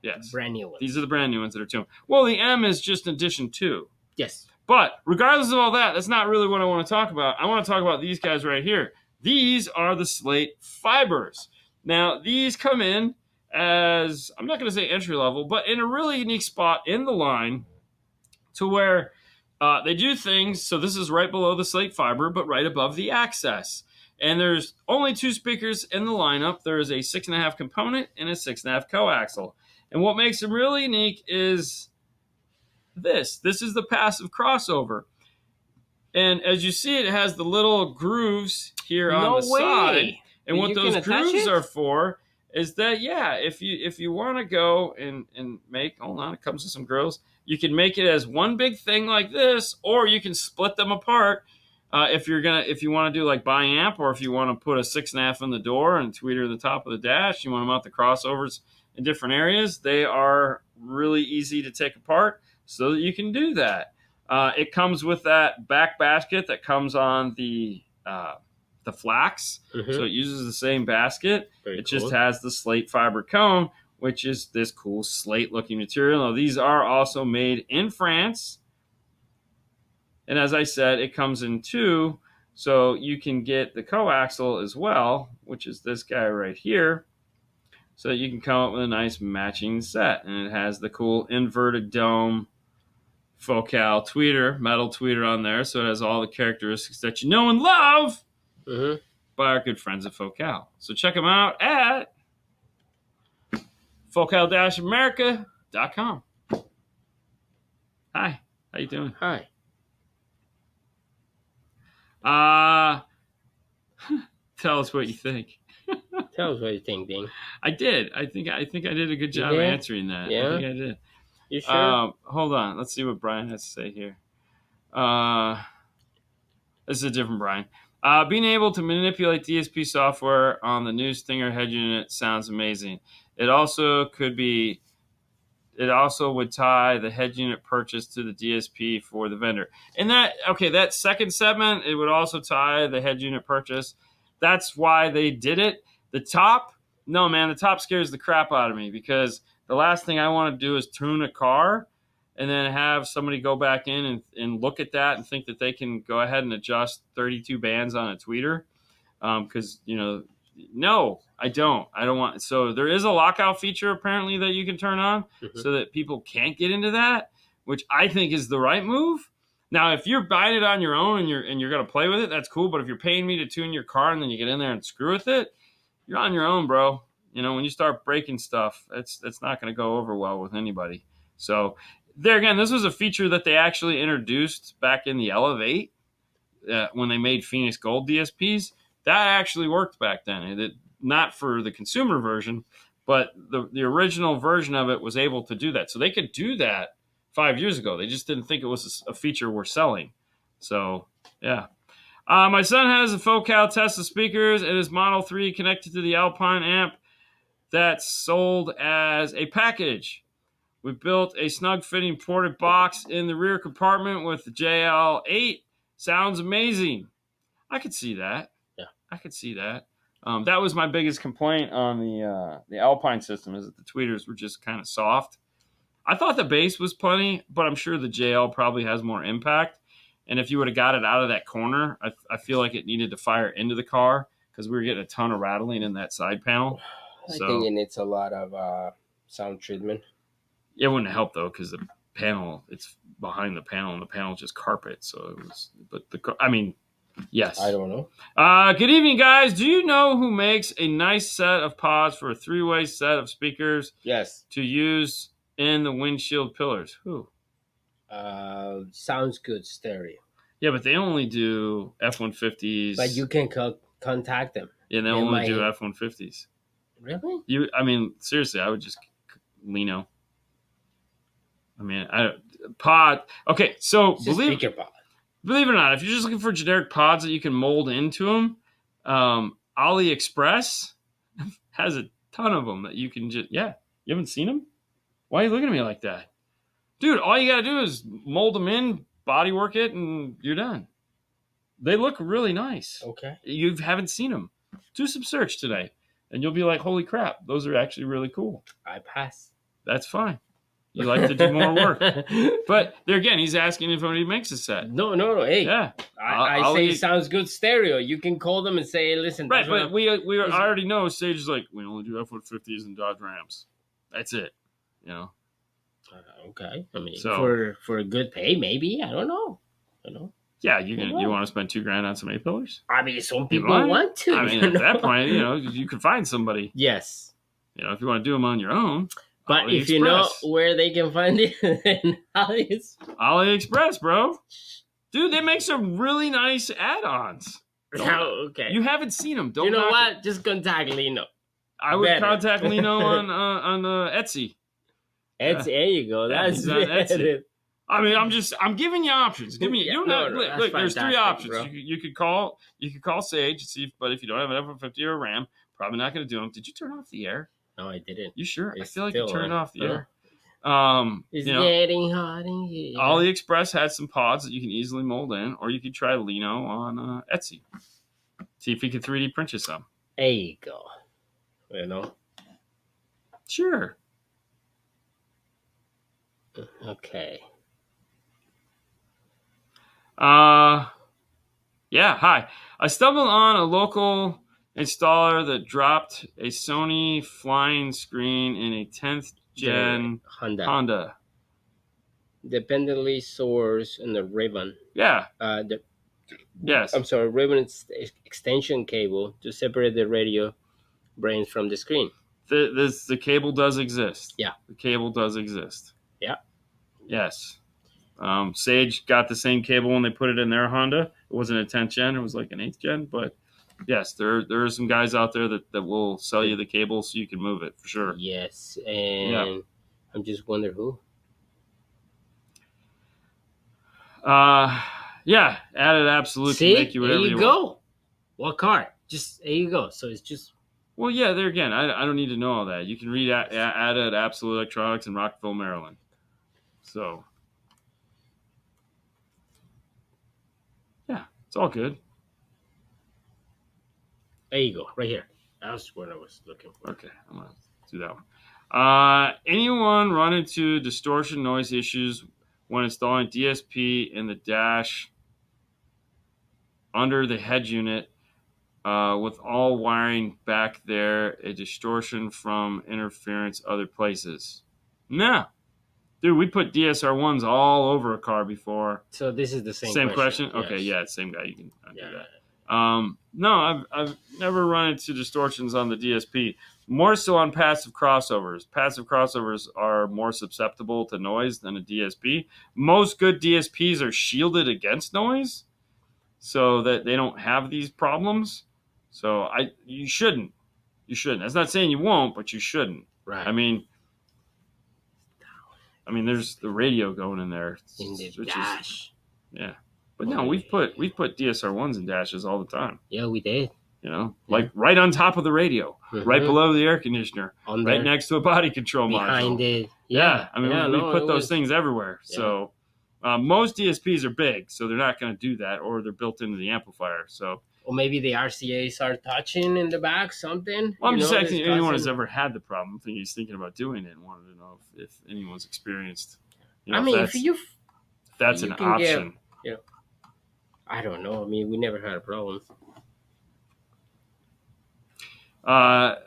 Yes, brand new ones. These are the brand new ones that are 2-ohm. Well, the M is just an addition 2. Yes. But regardless of all that, that's not really what I want to talk about. I want to talk about these guys right here. These are the slate fibers. Now, these come in as, I'm not going to say entry level, but in a really unique spot in the line to where they do things. So this is right below the slate fiber, but right above the access. And there's only 2 speakers in the lineup. There is a 6.5 component and a 6.5 coaxial. And what makes them really unique is this. This is the passive crossover. And as you see, it has the little grooves here on the side. And what those grooves are for is that, if you want to go and make, hold on, it comes with some grills. You can make it as one big thing like this, or you can split them apart if you want to do like bi-amp, or if you want to put a 6.5 in the door and tweeter the top of the dash. You want to mount the crossovers in different areas. They are really easy to take apart so that you can do that. It comes with that back basket that comes on the flax, so it uses the same basket. It just has the slate fiber cone, which is this cool slate-looking material. Now, these are also made in France. And as I said, it comes in 2, so you can get the coaxial as well, which is this guy right here, so that you can come up with a nice matching set. And it has the cool inverted dome Focal tweeter, metal tweeter on there, so it has all the characteristics that you know and love by our good friends at Focal. So check them out at focal-america.com. Hi, how you doing? Hi. Tell us what you think. Tell us what you think, Bing. I did. I think I did a good job answering that. Yeah? I think I did. You sure? Hold on. Let's see what Brian has to say here. This is a different Brian. Being able to manipulate DSP software on the new Stinger head unit sounds amazing. It also would tie the head unit purchase to the DSP for the vendor. And that second segment, it would also tie the head unit purchase. That's why they did it. The top scares the crap out of me, because the last thing I want to do is tune a car and then have somebody go back in and look at that and think that they can go ahead and adjust 32 bands on a tweeter. Because, no, I don't want. So there is a lockout feature apparently that you can turn on so that people can't get into that, which I think is the right move. Now, if you're buying it on your own and you're going to play with it, that's cool. But if you're paying me to tune your car and then you get in there and screw with it, you're on your own, bro. When you start breaking stuff, it's not going to go over well with anybody. So there again, this was a feature that they actually introduced back in the Elevate when they made Phoenix Gold DSPs. That actually worked back then. Not for the consumer version, but the original version of it was able to do that. So they could do that 5 years ago. They just didn't think it was a feature worth selling. So, yeah. My son has a Focal Tesla speakers and his Model 3 connected to the Alpine amp that's sold as a package. We built a snug-fitting ported box in the rear compartment with the JL8. Sounds amazing. I could see that. Yeah. I could see that. That was my biggest complaint on the Alpine system, is that the tweeters were just kind of soft. I thought the bass was plenty, but I'm sure the JL probably has more impact. And if you would have got it out of that corner, I feel like it needed to fire into the car because we were getting a ton of rattling in that side panel. I think it needs a lot of sound treatment. It wouldn't help though, because the panel, it's behind the panel, and the panel just carpet. So it was, yes. I don't know. Good evening, guys. Do you know who makes a nice set of pods for a 3-way set of speakers? Yes. To use in the windshield pillars? Who? Sounds Good Stereo. Yeah, but they only do F-150s. But you can contact them. Yeah, they only do F-150s. Really? Seriously, I would just Lino. Pod. Okay, so believe it or not, if you're just looking for generic pods that you can mold into them, AliExpress has a ton of them that you can just. Yeah, you haven't seen them? Why are you looking at me like that? Dude, all you got to do is mold them in, bodywork it, and you're done. They look really nice. Okay. You haven't seen them. Do some search today, and you'll be like, holy crap, those are actually really cool. I pass. That's fine. You like to do more work. But there again, he's asking if anybody makes a set. No. Hey. Yeah. I say Sounds Good Stereo. You can call them and say, listen. Right, but we already know Sage is like, we only do F-150s and Dodge Rams. That's it. Okay. For a good pay, maybe. I don't know. Yeah, you want to spend $2,000 on some A-pillars? Some people want to. At that point, you could find somebody. Yes. If you want to do them on your own. But if you know where they can find it, then AliExpress, bro. Dude, they make some really nice add-ons. Okay. You haven't seen them. Don't. You know what? Just contact Lino. I would contact Lino on Etsy. Etsy, there you go. That's better. I'm giving you options. Look, there's 3 options. Bro. You could call Sage and see, but if you don't have an F-150 or a Ram, probably not going to do them. Did you turn off the air? No, I didn't. You sure? I feel like you turned off the air. It's getting hot in here. AliExpress has some pods that you can easily mold in, or you could try Lino on Etsy. See if he can 3D print you some. There you go. Sure. Okay. Yeah, hi. I stumbled on a local installer that dropped a Sony flying screen in a 10th gen Honda. Dependently sourced in the ribbon. Yeah. Yes. I'm sorry, ribbon extension cable to separate the radio brains from the screen. The cable does exist. Yeah. The cable does exist. Yeah. Yes. Sage got the same cable when they put it in their Honda. It wasn't a 10th gen. It was like an 8th gen. But, yes, there are some guys out there that will sell you the cable so you can move it for sure. Yes. And I'm just wondering who. Yeah. Added Absolute can make you whatever you want. There you go. What car? Just, there you go. So it's just... Well, yeah, there again, I don't need to know all that. You can read Added Absolute Electronics in Rockville, Maryland. So... it's all good. There you go, right here. That's what I was looking for. Okay, I'm going to do that one. Anyone run into distortion noise issues when installing DSP in the dash under the head unit with all wiring back there, a distortion from interference other places? No. Dude, we put DSR1s all over a car before. So this is the same question? Yes. Okay, yeah, same guy. You can do that. No, I've never run into distortions on the DSP. More so on passive crossovers. Passive crossovers are more susceptible to noise than a DSP. Most good DSPs are shielded against noise so that they don't have these problems. So you shouldn't. That's not saying you won't, but you shouldn't. Right. I mean, there's the radio going in there. In the dash. Yeah. But no, we've put DSR1s in dashes all the time. Yeah, we did. Like right on top of the radio, right below the air conditioner, right next to a body control module. Behind it. Yeah. We put those things everywhere. Yeah. So most DSPs are big, so they're not going to do that, or they're built into the amplifier. So Or maybe the RCAs are touching in the back, something. Well, I'm just asking if anyone has ever had the problem. I think he's thinking about doing it and wanted to know if anyone's experienced. I mean, if that's an option. I don't know. I mean, we never had a problem.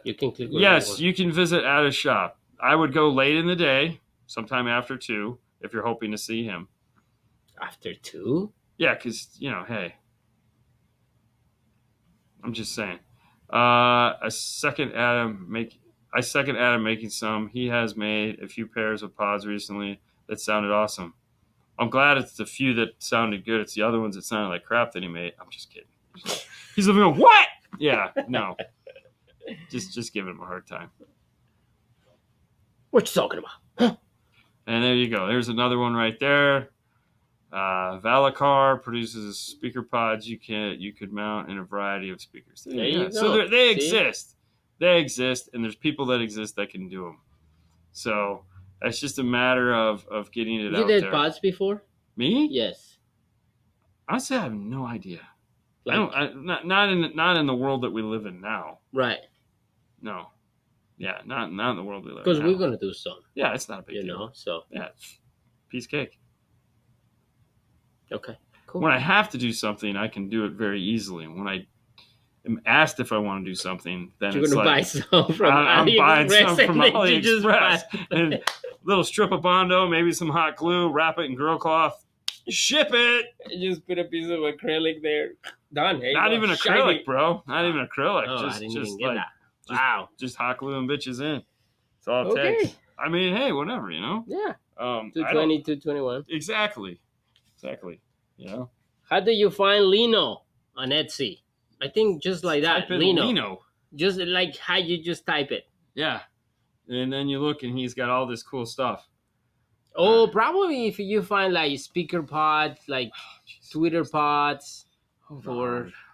You can click. Yes, you can visit at his shop. I would go late in the day, sometime after 2, if you're hoping to see him. After 2? Yeah, because, hey. I'm just saying. I second Adam making some. He has made a few pairs of pods recently that sounded awesome. I'm glad it's the few that sounded good. It's the other ones that sounded like crap that he made. I'm just kidding. He's living on what? Yeah, no. Just giving him a hard time. What you talking about? Huh? And there you go. There's another one right there. Valacar produces speaker pods you could mount in a variety of speakers. There you go. So they exist. They exist, and there's people that exist that can do them. So it's just a matter of getting it out there. You did pods before? Me? Yes. Honestly, I have no idea. Not in the world that we live in now. Right. No. Yeah, not in the world we live in. Because we're gonna do some. Yeah, it's not a big deal. So yeah, piece of cake. Okay. Cool. When I have to do something, I can do it very easily. When I am asked if I want to do something, then you're it's gonna buy some from I'm buying some from AliExpress. And a little strip of Bondo, maybe some hot glue, wrap it in grill cloth, ship it. Just put a piece of acrylic there. Done. Not even acrylic, shiny. Bro. Not even acrylic. Oh, I didn't even get that. Wow. Just hot gluing bitches in. That's all it takes. I mean, hey, whatever, Yeah. 220, 221. Exactly. How do you find Lino on Etsy? I think just like that. Lino. Just like how you just type it. Yeah. And then you look and he's got all this cool stuff. Oh, probably if you find like speaker pods, like Twitter pods.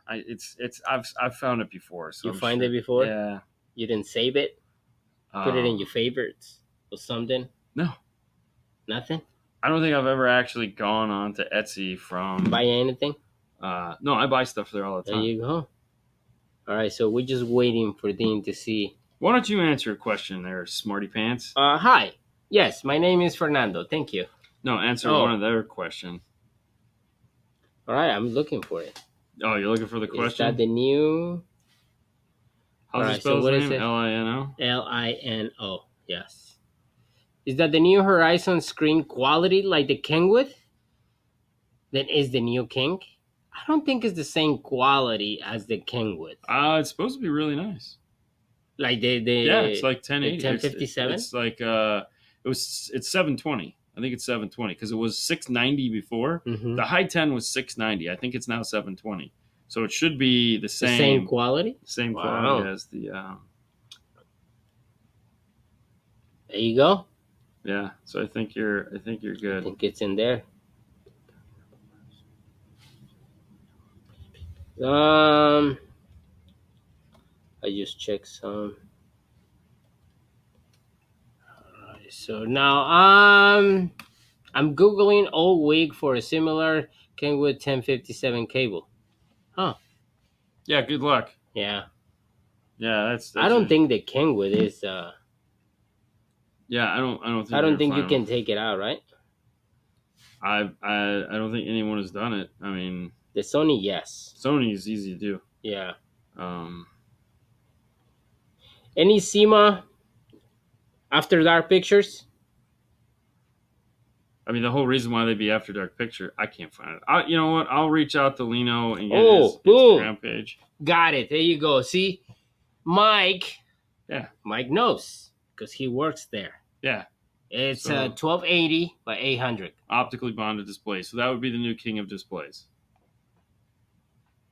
I've found it before. So you find it before? Yeah. You didn't save it? Put it in your favorites or something? No. Nothing? I don't think I've ever actually gone on to Etsy from... Buy anything? No, I buy stuff there all the time. There you go. All right, so we're just waiting for Dean to see. Why don't you answer a question there, Smarty Pants? Hi. Yes, my name is Fernando. Thank you. No, answer one of their question. All right, I'm looking for it. Oh, you're looking for the question? Is that the new... How's it spelled his name? Lino? Lino, yes. Is that the new Horizon screen quality like the Kenwood? That is the new King? I don't think it's the same quality as the Kenwood. It's supposed to be really nice. Like it's like 1080. 1057? It's like it's 720. I think it's 720 because it was 690 before. Mm-hmm. The high 10 was 690. I think it's now 720. So it should be the same. The same quality? Same quality as the... There you go. Yeah, so I think you're good. I think it's in there. I just checked some. Alright, so now I'm Googling all week for a similar Kenwood 1057 cable. Huh. Yeah, good luck. Yeah. Yeah, that's I don't think the Kenwood is Yeah, I don't think you can take it out, right? I don't think anyone has done it. I mean, the Sony, yes. Sony is easy to do. Yeah. Any SEMA After Dark pictures? I mean, the whole reason why they'd be After Dark picture, I can't find it. You know what? I'll reach out to Lino and get his Instagram page. Got it. There you go. See, Mike. Yeah. Mike knows because he works there. Yeah. It's 1280 by 800. Optically bonded display. So that would be the new king of displays.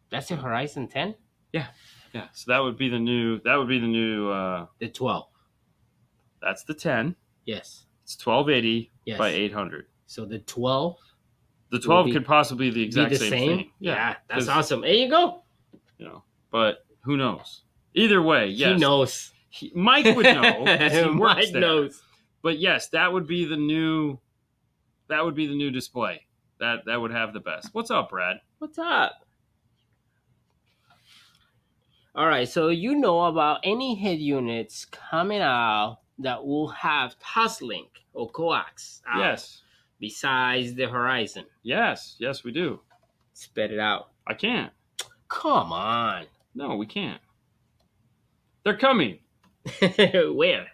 That's a Horizon 10? Yeah. Yeah. So that would be the new the 12. That's the 10. Yes. It's 1280 by 800. So the 12. The 12 could possibly be the exact same thing. Yeah, that's awesome. There you go. But who knows? Either way, yes. He knows. Mike would know. He works Mike there. knows. But yes, that would be the new display. That would have the best. What's up, Brad? What's up? All right, so you know about any head units coming out that will have Toslink or coax out Yes. besides the Horizon? Yes, we do. Spit it out. I can't. Come on. No, we can't. They're coming. Where?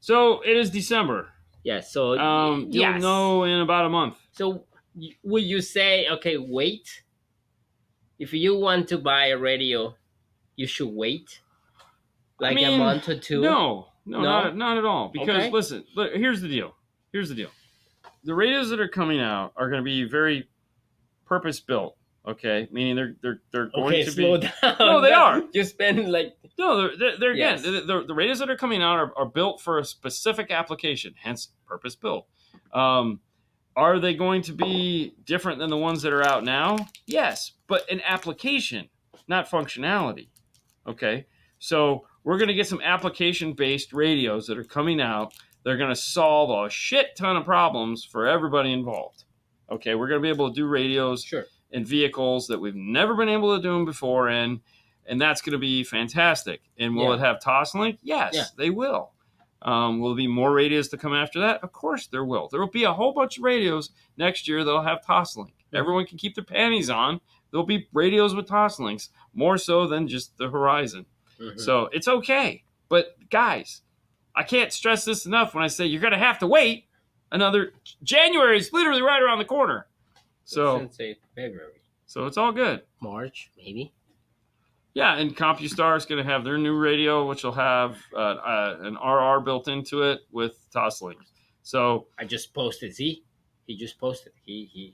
So it is December. Yes. So you'll know in about a month. So would you say, okay, wait? If you want to buy a radio, you should wait, like a month or two. No, not at all. Because listen, here's the deal. The radios that are coming out are going to be very purpose built. Okay, meaning they're going to slow be. Down. No, they are. You spend like. No, they're again. The radios that are coming out are built for a specific application, hence purpose built. Are they going to be different than the ones that are out now? Yes, but an application, not functionality. Okay, so we're going to get some application-based radios that are coming out. They're going to solve a shit ton of problems for everybody involved. Okay, we're going to be able to do radios in vehicles that we've never been able to do them before in, and that's going to be fantastic. And will it have Toslink? Yes, they will. Will there be more radios to come after that? Of course there will. There will be a whole bunch of radios next year that'll have Toslink. Mm-hmm. Everyone can keep their panties on. There'll be radios with Toslinks, more so than just the Horizon. Mm-hmm. So it's okay. But guys, I can't stress this enough when I say you're going to have to wait. Another January is literally right around the corner. So February. So it's all good. March, maybe. Yeah, and CompuStar is going to have their new radio, which will have an RR built into it with Toslink. So I just posted. See, he just posted. He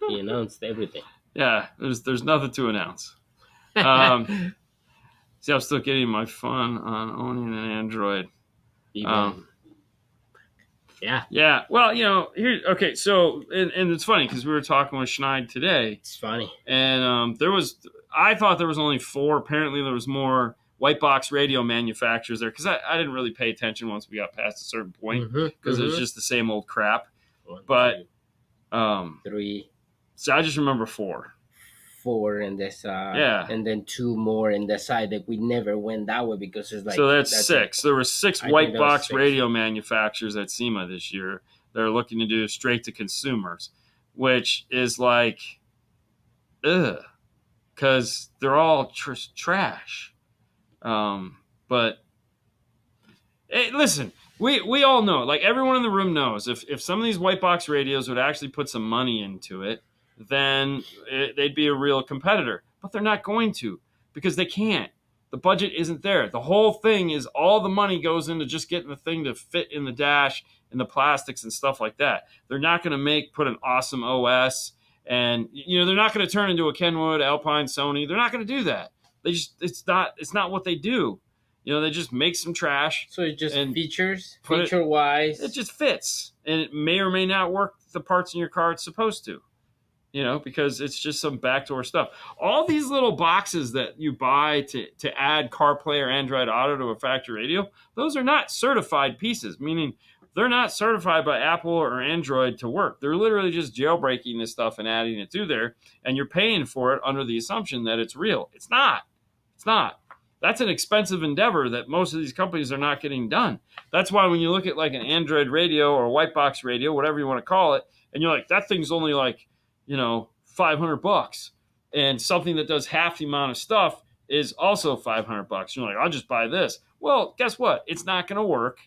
announced everything. Yeah, there's nothing to announce. See, I'm still getting my fun on owning an Android. Yeah. Well, here. Okay, so and it's funny because we were talking with Schneid today. It's funny. And I thought there was only 4. Apparently, there was more white box radio manufacturers there because I didn't really pay attention once we got past a certain point because it was just the same old crap. 1, but 2, 3. So I just remember 4. 4 in this side, and then 2 more in the side that we never went that way because it's like. So that's 6. There were 6 white box radio manufacturers at SEMA this year that are looking to do straight to consumers, which is like, because they're all trash. But hey, listen, we all know, like everyone in the room knows, if some of these white box radios would actually put some money into it, then they'd be a real competitor. But they're not going to because they can't. The budget isn't there. The whole thing is all the money goes into just getting the thing to fit in the dash and the plastics and stuff like that. They're not going to put an awesome OS, and they're not going to turn into a Kenwood, Alpine, Sony. They're not going to do that. It's not what they do. They just make some trash. So it just feature wise. It just fits, and it may or may not work the parts in your car it's supposed to. Because it's just some backdoor stuff. All these little boxes that you buy to add CarPlay or Android Auto to a factory radio, those are not certified pieces, meaning they're not certified by Apple or Android to work. They're literally just jailbreaking this stuff and adding it to there, and you're paying for it under the assumption that it's real. It's not. That's an expensive endeavor that most of these companies are not getting done. That's why when you look at like an Android radio or a white box radio, whatever you want to call it, and you're like, that thing's only like, $500, and something that does half the amount of stuff is also $500. You're like, I'll just buy this. Well, guess what? It's not going to work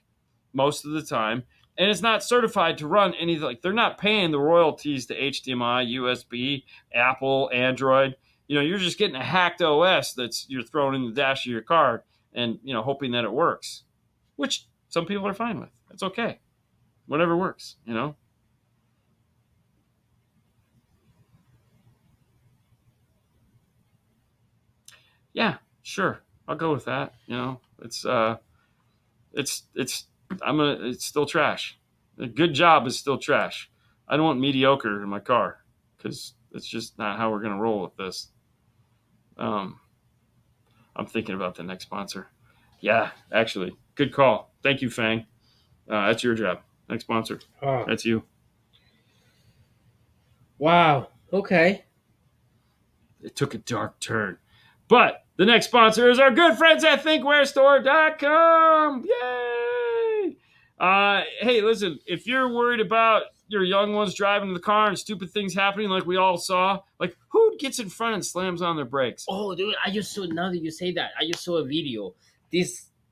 most of the time, and it's not certified to run anything. Like they're not paying the royalties to HDMI, USB, Apple, Android. You're just getting a hacked OS you're throwing in the dash of your car and hoping that it works, which some people are fine with. It's okay, whatever works. Yeah, sure. I'll go with that. It's still trash. A good job is still trash. I don't want mediocre in my car because it's just not how we're going to roll with this. I'm thinking about the next sponsor. Yeah, actually, good call. Thank you, Fang. That's your job. Next sponsor. Oh. That's you. Wow. Okay. it took a dark turn. But the next sponsor is our good friends at ThinkWareStore.com. Yay! Hey, listen, if you're worried about your young ones driving in the car and stupid things happening like we all saw, like who gets in front and slams on their brakes? Oh, dude, I just saw, now that you say that, I just saw a video.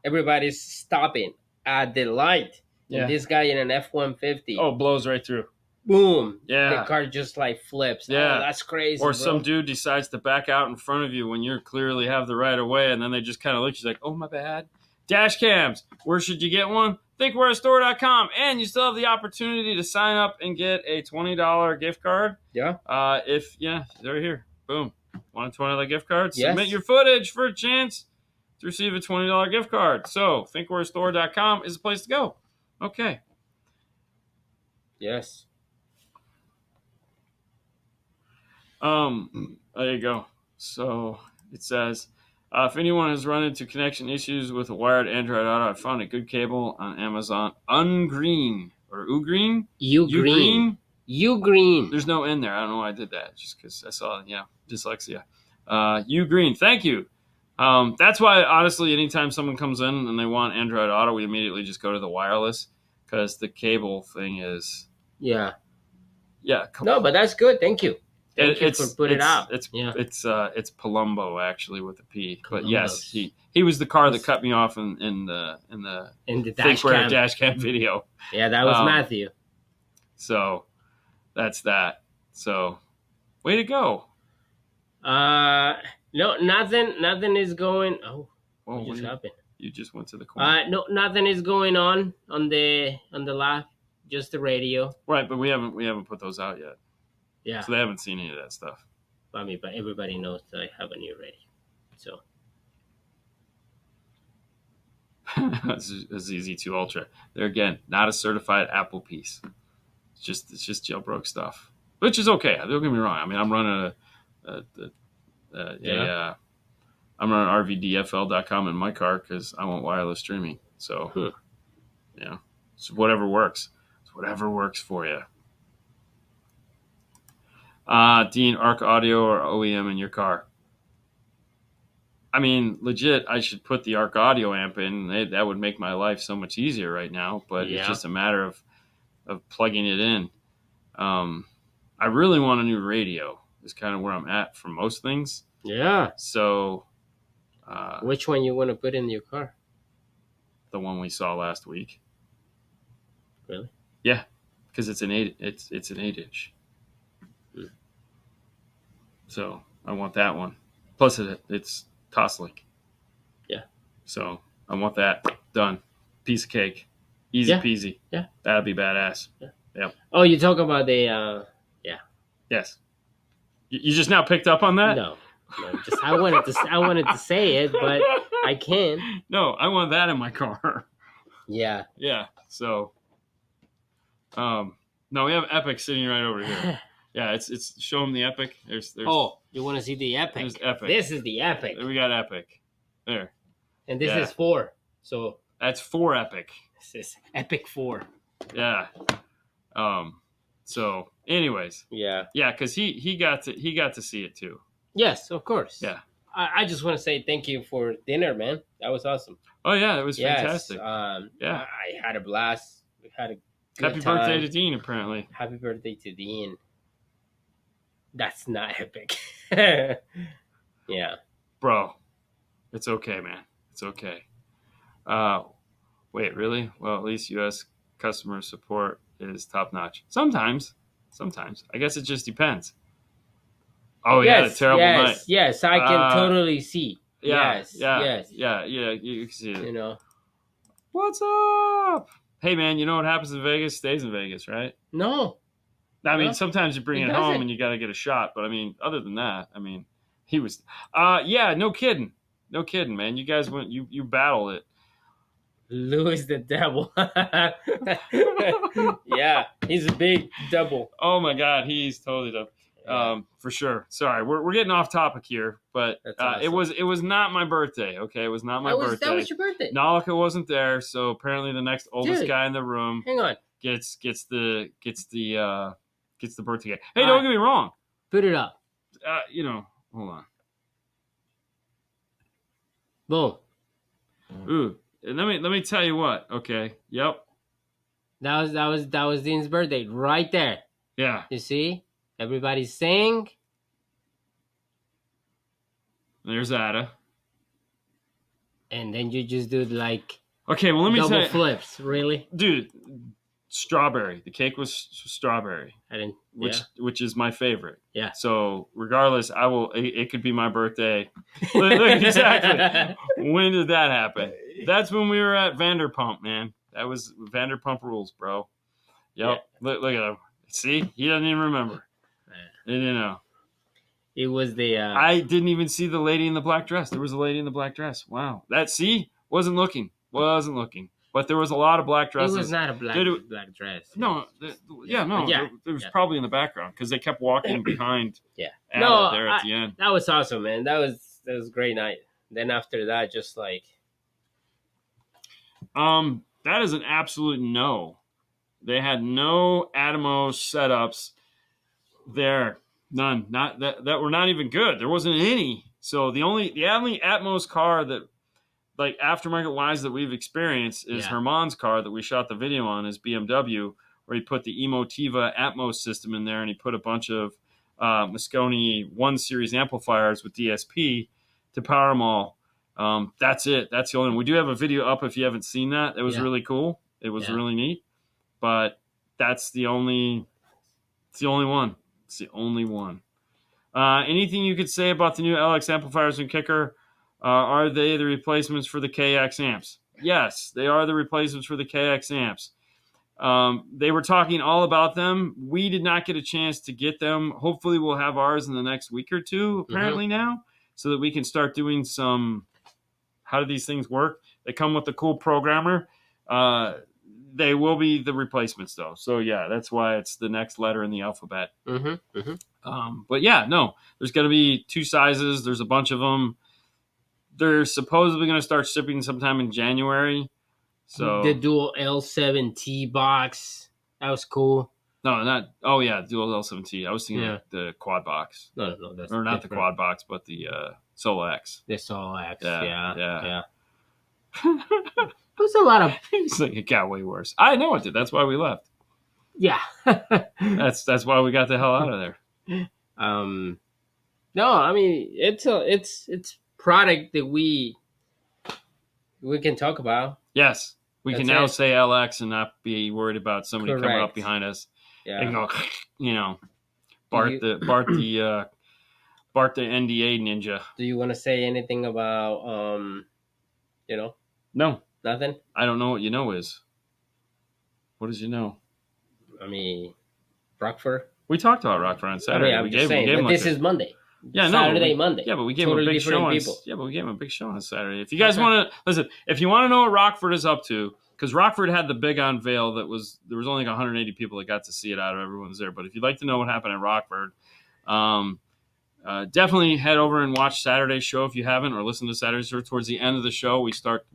Everybody's stopping at the light. Yeah. And this guy in an F-150. Oh, blows right through. Boom. Yeah. The car just like flips. Yeah. Oh, that's crazy. Or some dude decides to back out in front of you when you clearly have the right of way, and then they just kind of look, she's like, oh, my bad. Dash cams. Where should you get one? ThinkWareStore.com. And you still have the opportunity to sign up and get a $20 gift card. Yeah. They're here. Boom. Want a $20 gift card? Yes. Submit your footage for a chance to receive a $20 gift card. So, ThinkWareStore.com is the place to go. Okay. Yes. There you go. So it says, if anyone has run into connection issues with a wired Android Auto, I found a good cable on Amazon. Ungreen or Ugreen? Ugreen. Ugreen. There's no N there. I don't know why I did that. Just because I saw, dyslexia. Ugreen. Thank you. That's why, honestly, anytime someone comes in and they want Android Auto, we immediately just go to the wireless because the cable thing is. Yeah. Yeah. No, but that's good. Thank you. Thank you for putting it out. It's Palumbo actually with a P. But yes, he was the car that cut me off in the dash cam video. Yeah, that was Matthew. So that's that. So way to go. No, nothing is going. Oh, what just happened? You just went to the corner. No, nothing is going on the lab. Just the radio. Right, but we haven't put those out yet. Yeah. So they haven't seen any of that stuff. I mean, but everybody knows that I have a new radio. So. It's ZZ2 Ultra. They're, again, not a certified Apple piece. It's just jailbroke stuff, which is okay. Don't get me wrong. I mean, I'm running I'm running RVDFL.com in my car because I want wireless streaming. So, it's whatever works. It's whatever works for you. Dean, ARC Audio or OEM in your car? I mean, legit, I should put the ARC Audio amp in. That would make my life so much easier right now, but it's just a matter of plugging it in. I really want a new radio is kind of where I'm at for most things. Yeah. So. Which one you want to put in your car? The one we saw last week. Really? Yeah, because it's an 8-inch. So I want that one. Plus it's Toslink. Yeah. So I want that done. Piece of cake. Easy peasy. Yeah. That'd be badass. Yeah. Yep. Oh, you talk about the Yes. You just now picked up on that? No. Just I wanted to say it, but I can't. No, I want that in my car. Yeah. Yeah. So no, we have Epic sitting right over here. Yeah, it's show them the Epic. There's Oh, you want to see the Epic? There's Epic. This is the Epic. We got Epic. There. And this is 4. So that's 4 Epic. This is Epic 4. Yeah. So anyways. Yeah. Yeah, because he got to see it too. Yes, of course. Yeah. I just want to say thank you for dinner, man. That was awesome. Oh yeah, it was fantastic. I had a blast. We had a good Happy time. birthday to Dean, apparently. Happy birthday to Dean. That's not Epic. Yeah. Bro, it's okay, man. It's okay. Wait, really? Well, at least U.S. customer support is top notch. Sometimes. I guess it just depends. Oh, you had a terrible night. Yes, I can totally see. Yes. Yeah, you can see it. You know. What's up? Hey, man, you know what happens in Vegas stays in Vegas, right? No. I mean, sometimes you bring it home and you got to get a shot. But, I mean, other than that, I mean, he was... no kidding. No kidding, man. You guys went... You battled it. Louis the Devil. Yeah, he's a big double. Oh, my God. He's totally double. For sure. Sorry, we're getting off topic here, but awesome. It was not my birthday. Okay, it was not my birthday. That was your birthday. Nalika wasn't there, so apparently the next oldest guy in the room. Hang on. Gets the birthday cake. Hey, don't get me wrong. Put it up. Hold on. Boom. Ooh, let me tell you what. Okay. Yep. That was Dean's birthday right there. Yeah. You see, everybody sing. There's Ada. And then you just do like. Okay, well let me tell you. Double flips, really, dude. Strawberry. The cake was strawberry. I didn't. Which is my favorite. Yeah. So regardless, I will. It could be my birthday. Exactly. When did that happen? That's when we were at Vanderpump, man. That was Vanderpump Rules, bro. Yep. Yeah. Look at him. See, he doesn't even remember. You know. It was the. I didn't even see the lady in the black dress. There was a lady in the black dress. Wow. Wasn't looking. But there was a lot of black dresses. It was not a black dress. No. There was probably in the background because they kept walking behind. Yeah. There at the end. That was awesome, man. That was a great night. Then after that, just like. That is an absolute no. They had no Atmos setups there. None. Not that were not even good. There wasn't any. So the only Atmos car that, like, aftermarket wise, that we've experienced is Herman's car that we shot the video on, is BMW, where he put the Emotiva Atmos system in there, and he put a bunch of Moscone 1 Series amplifiers with DSP to power them all. That's it. That's the only one. We do have a video up if you haven't seen that. It was really cool. It was really neat. But that's the only. It's the only one. It's the only one. Anything you could say about the new LX amplifiers and kicker? Are they the replacements for the KX amps? Yes, they are the replacements for the KX amps. They were talking all about them. We did not get a chance to get them. Hopefully we'll have ours in the next week or two, apparently now, so that we can start doing some, how do these things work? They come with a cool programmer. They will be the replacements, though. So, yeah, that's why it's the next letter in the alphabet. But, yeah, no, there's going to be 2 sizes. There's a bunch of them. They're supposedly going to start shipping sometime in January. So the dual L7T box, that was cool. No, not. Oh yeah, dual L7T. I was thinking of the quad box. No, that's or not different. The quad box, but the Solo X. The Solo X. Yeah. There's a lot of. It's like it got way worse. I know it did. That's why we left. Yeah. that's why we got the hell out of there. No, I mean it's product that we can talk about. Yes, we can now say LX and not be worried about somebody coming up behind us and go, Bart the NDA ninja. Do you want to say anything about No, nothing. I don't know what is. What does I mean, Rockford. We talked about Rockford on Saturday. I'm just saying, this is Monday. Yeah, Saturday, Monday. Yeah, but we gave him a big show on Saturday. If you guys want to listen, if you want to know what Rockford is up to, because Rockford had the big unveil there was only like 180 people that got to see it out of everyone's there. But if you'd like to know what happened at Rockford, definitely head over and watch Saturday's show if you haven't, or listen to Saturday's show. Towards the end of the show, we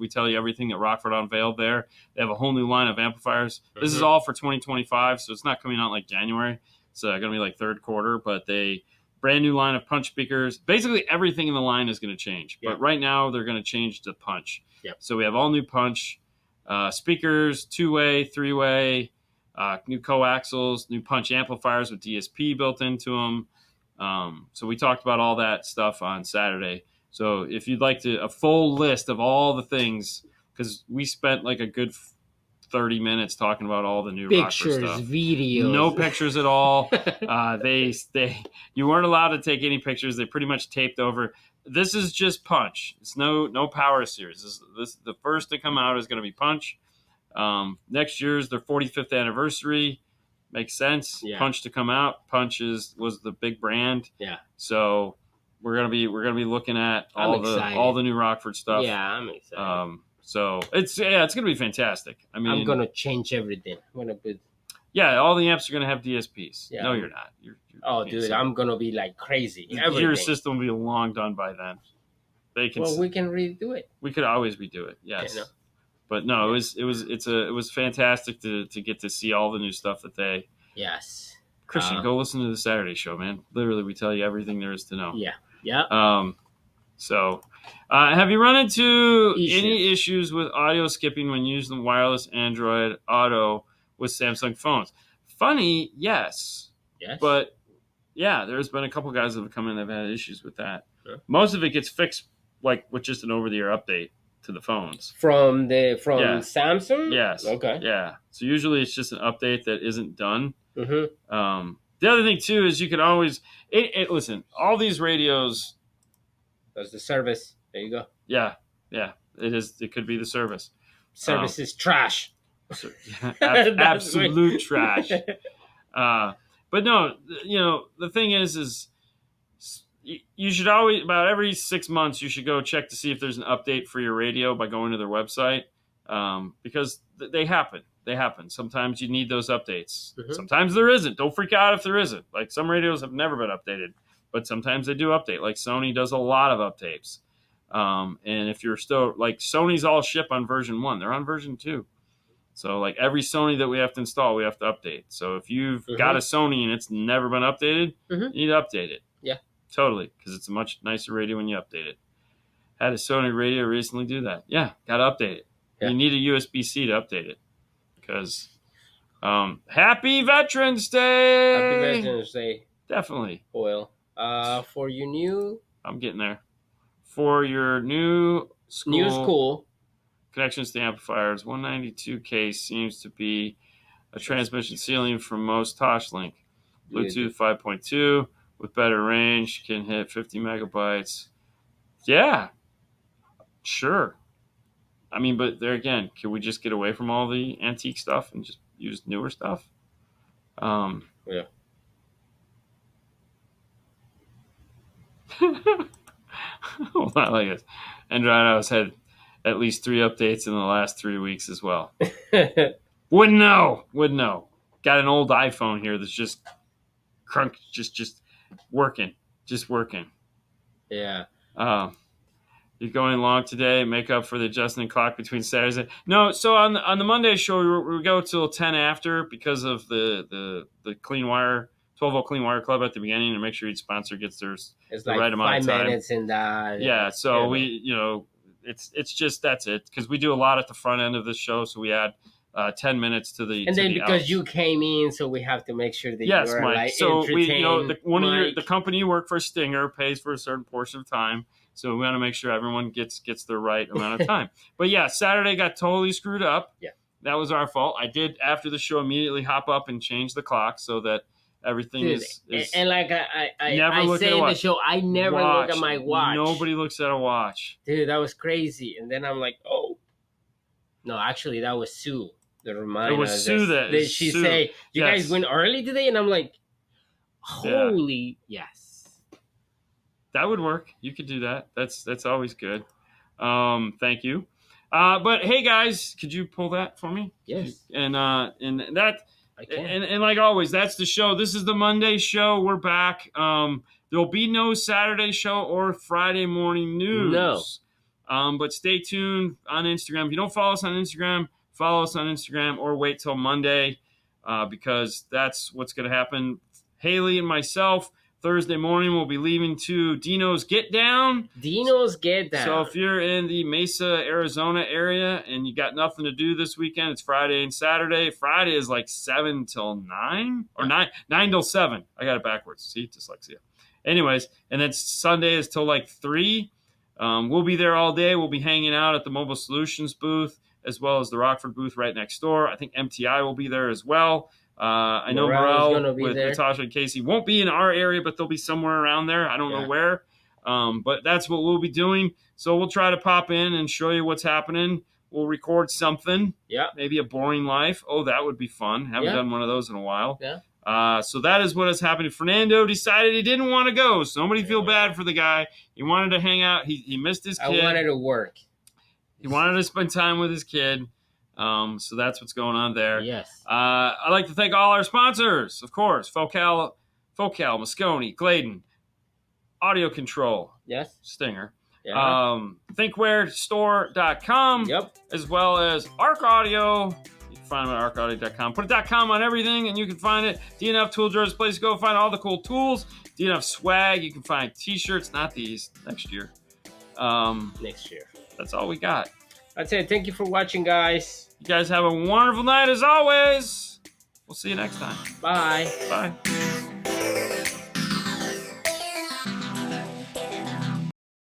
tell you everything that Rockford unveiled there. They have a whole new line of amplifiers. This is all for 2025, so it's not coming out like January. It's going to be like third quarter, but brand new line of punch speakers. Basically, everything in the line is going to change. But right now, they're going to change to punch. Yep. So we have all new punch speakers, 2-way, 3-way, new coaxials, new punch amplifiers with DSP built into them. So we talked about all that stuff on Saturday. So if you'd like a full list of all the things, because we spent like a good 30 minutes talking about all the new pictures, Rockford stuff. videos. No pictures at all. You weren't allowed to take any pictures. They pretty much taped over. This is just punch. It's no power series. This the first to come out is going to be punch. Next year's their 45th anniversary. Makes sense. Yeah. Punch to come out. Punch was the big brand. Yeah. So we're gonna be looking at all the new Rockford stuff. Yeah, I'm excited. So it's gonna be fantastic. I mean, I'm gonna change everything. All the amps are gonna have DSPs. Yeah. No, you're not. Dude, I'm gonna be like crazy. Everything. Your system will be long done by then. We can redo it. We could always redo it. Yes. But no, it was fantastic to get to see all the new stuff that Yes. Christian, go listen to the Saturday show, man. Literally, we tell you everything there is to know. Yeah. Yeah. So, have you run into any issues with audio skipping when using wireless Android Auto with Samsung phones? Funny, yes. Yes. But yeah, there's been a couple guys that have come in that have had issues with that. Sure. Most of it gets fixed like with just an over-the-air update to the phones from Samsung. Yes. Okay. Yeah. So usually it's just an update that isn't done. Mm-hmm. The other thing too is you can always listen. All these radios. That's the service. There you go. Yeah. It is. It could be the service. Service is trash. So, absolute trash. But no, the thing is you should always, about every 6 months, you should go check to see if there's an update for your radio by going to their website, because they happen. They happen. Sometimes you need those updates. Mm-hmm. Sometimes there isn't. Don't freak out if there isn't. Like some radios have never been updated, but sometimes they do update. Like Sony does a lot of updates. And if you're still, like Sony's all ship on version 1. They're on version 2. So like every Sony that we have to install, we have to update. So if you've got a Sony and it's never been updated, you need to update it. Yeah. Totally, because it's a much nicer radio when you update it. Had a Sony radio recently do that. Yeah, got to update it. Yeah. You need a USB-C to update it. Because Happy Veterans Day! Happy Veterans Day. Definitely. Well, for your new... I'm getting there. For your new school connections to amplifiers, 192K seems to be a transmission ceiling for most Toshlink. Bluetooth 5.2 with better range can hit 50 megabytes. Yeah, sure. I mean, but there again, can we just get away from all the antique stuff and just use newer stuff? Yeah. Well, not like this. Android has had at least 3 updates in the last 3 weeks as well. Wouldn't know. Got an old iPhone here that's just just working. Yeah. You're going long today. Make up for the adjusting clock between Saturdays. No, so on the Monday show we go till 10 after because of the clean wire 12-volt clean wire club at the beginning to make sure each sponsor gets the like right amount of time. 5 minutes in that. Yeah, so we it's just that's it because we do a lot at the front end of this show, so we add 10 minutes to the and then because outs. You came in, so we have to make sure that yes, you're Mike. Like so we the company you work for, Stinger, pays for a certain portion of time. So we want to make sure everyone gets the right amount of time. But yeah, Saturday got totally screwed up. Yeah. That was our fault. I did, after the show, immediately hop up and change the clock so that everything is and like I say in the show, I never look at my watch. Nobody looks at a watch. Dude, that was crazy. And then I'm like, oh. No, actually, that was Sue. The reminder. It was Sue that. Did she say, you guys went early today? And I'm like, holy yes. That would work. You could do that. That's always good. Thank you. But hey guys, could you pull that for me? Yes. And that I can. And like always, that's the show. This is the Monday show. We're back. There'll be no Saturday show or Friday morning news. No. But stay tuned on Instagram. If you don't follow us on Instagram, follow us on Instagram or wait till Monday because that's what's going to happen. Haley and myself, Thursday morning, we'll be leaving to Dino's Get Down. So if you're in the Mesa, Arizona area and you got nothing to do this weekend, it's Friday and Saturday. Friday is like 7 till 9 or 9 till 7. I got it backwards. See, dyslexia. Anyways, and then Sunday is till like 3. We'll be there all day. We'll be hanging out at the Mobile Solutions booth as well as the Rockford booth right next door. I think MTI will be there as well. I know Morel with Natasha and Casey won't be in our area, but they'll be somewhere around there. I don't know where. But that's what we'll be doing. So we'll try to pop in and show you what's happening. We'll record something. Yeah. Maybe a boring life. Oh, that would be fun. Haven't done one of those in a while. Yeah. So that is what is happening. Fernando decided he didn't want to go. So nobody feel bad for the guy. He wanted to hang out. He missed his kid. I wanted to work. He wanted to spend time with his kid. So that's what's going on there. Yes. I'd like to thank all our sponsors, of course. Focal, Moscone, Gladen, AudioControl. Yes. Stinger. Yeah. ThinkWareStore.com. Yep. As well as Arc Audio You can find them at arcaudio.com. Put a .com on everything, and you can find it. DNF Tool Drawer's place to go find all the cool tools. DNF swag. You can find T-shirts, not these, next year. Next year. That's all we got. That's it. Thank you for watching, guys. You guys have a wonderful night as always. We'll see you next time. Bye. Bye.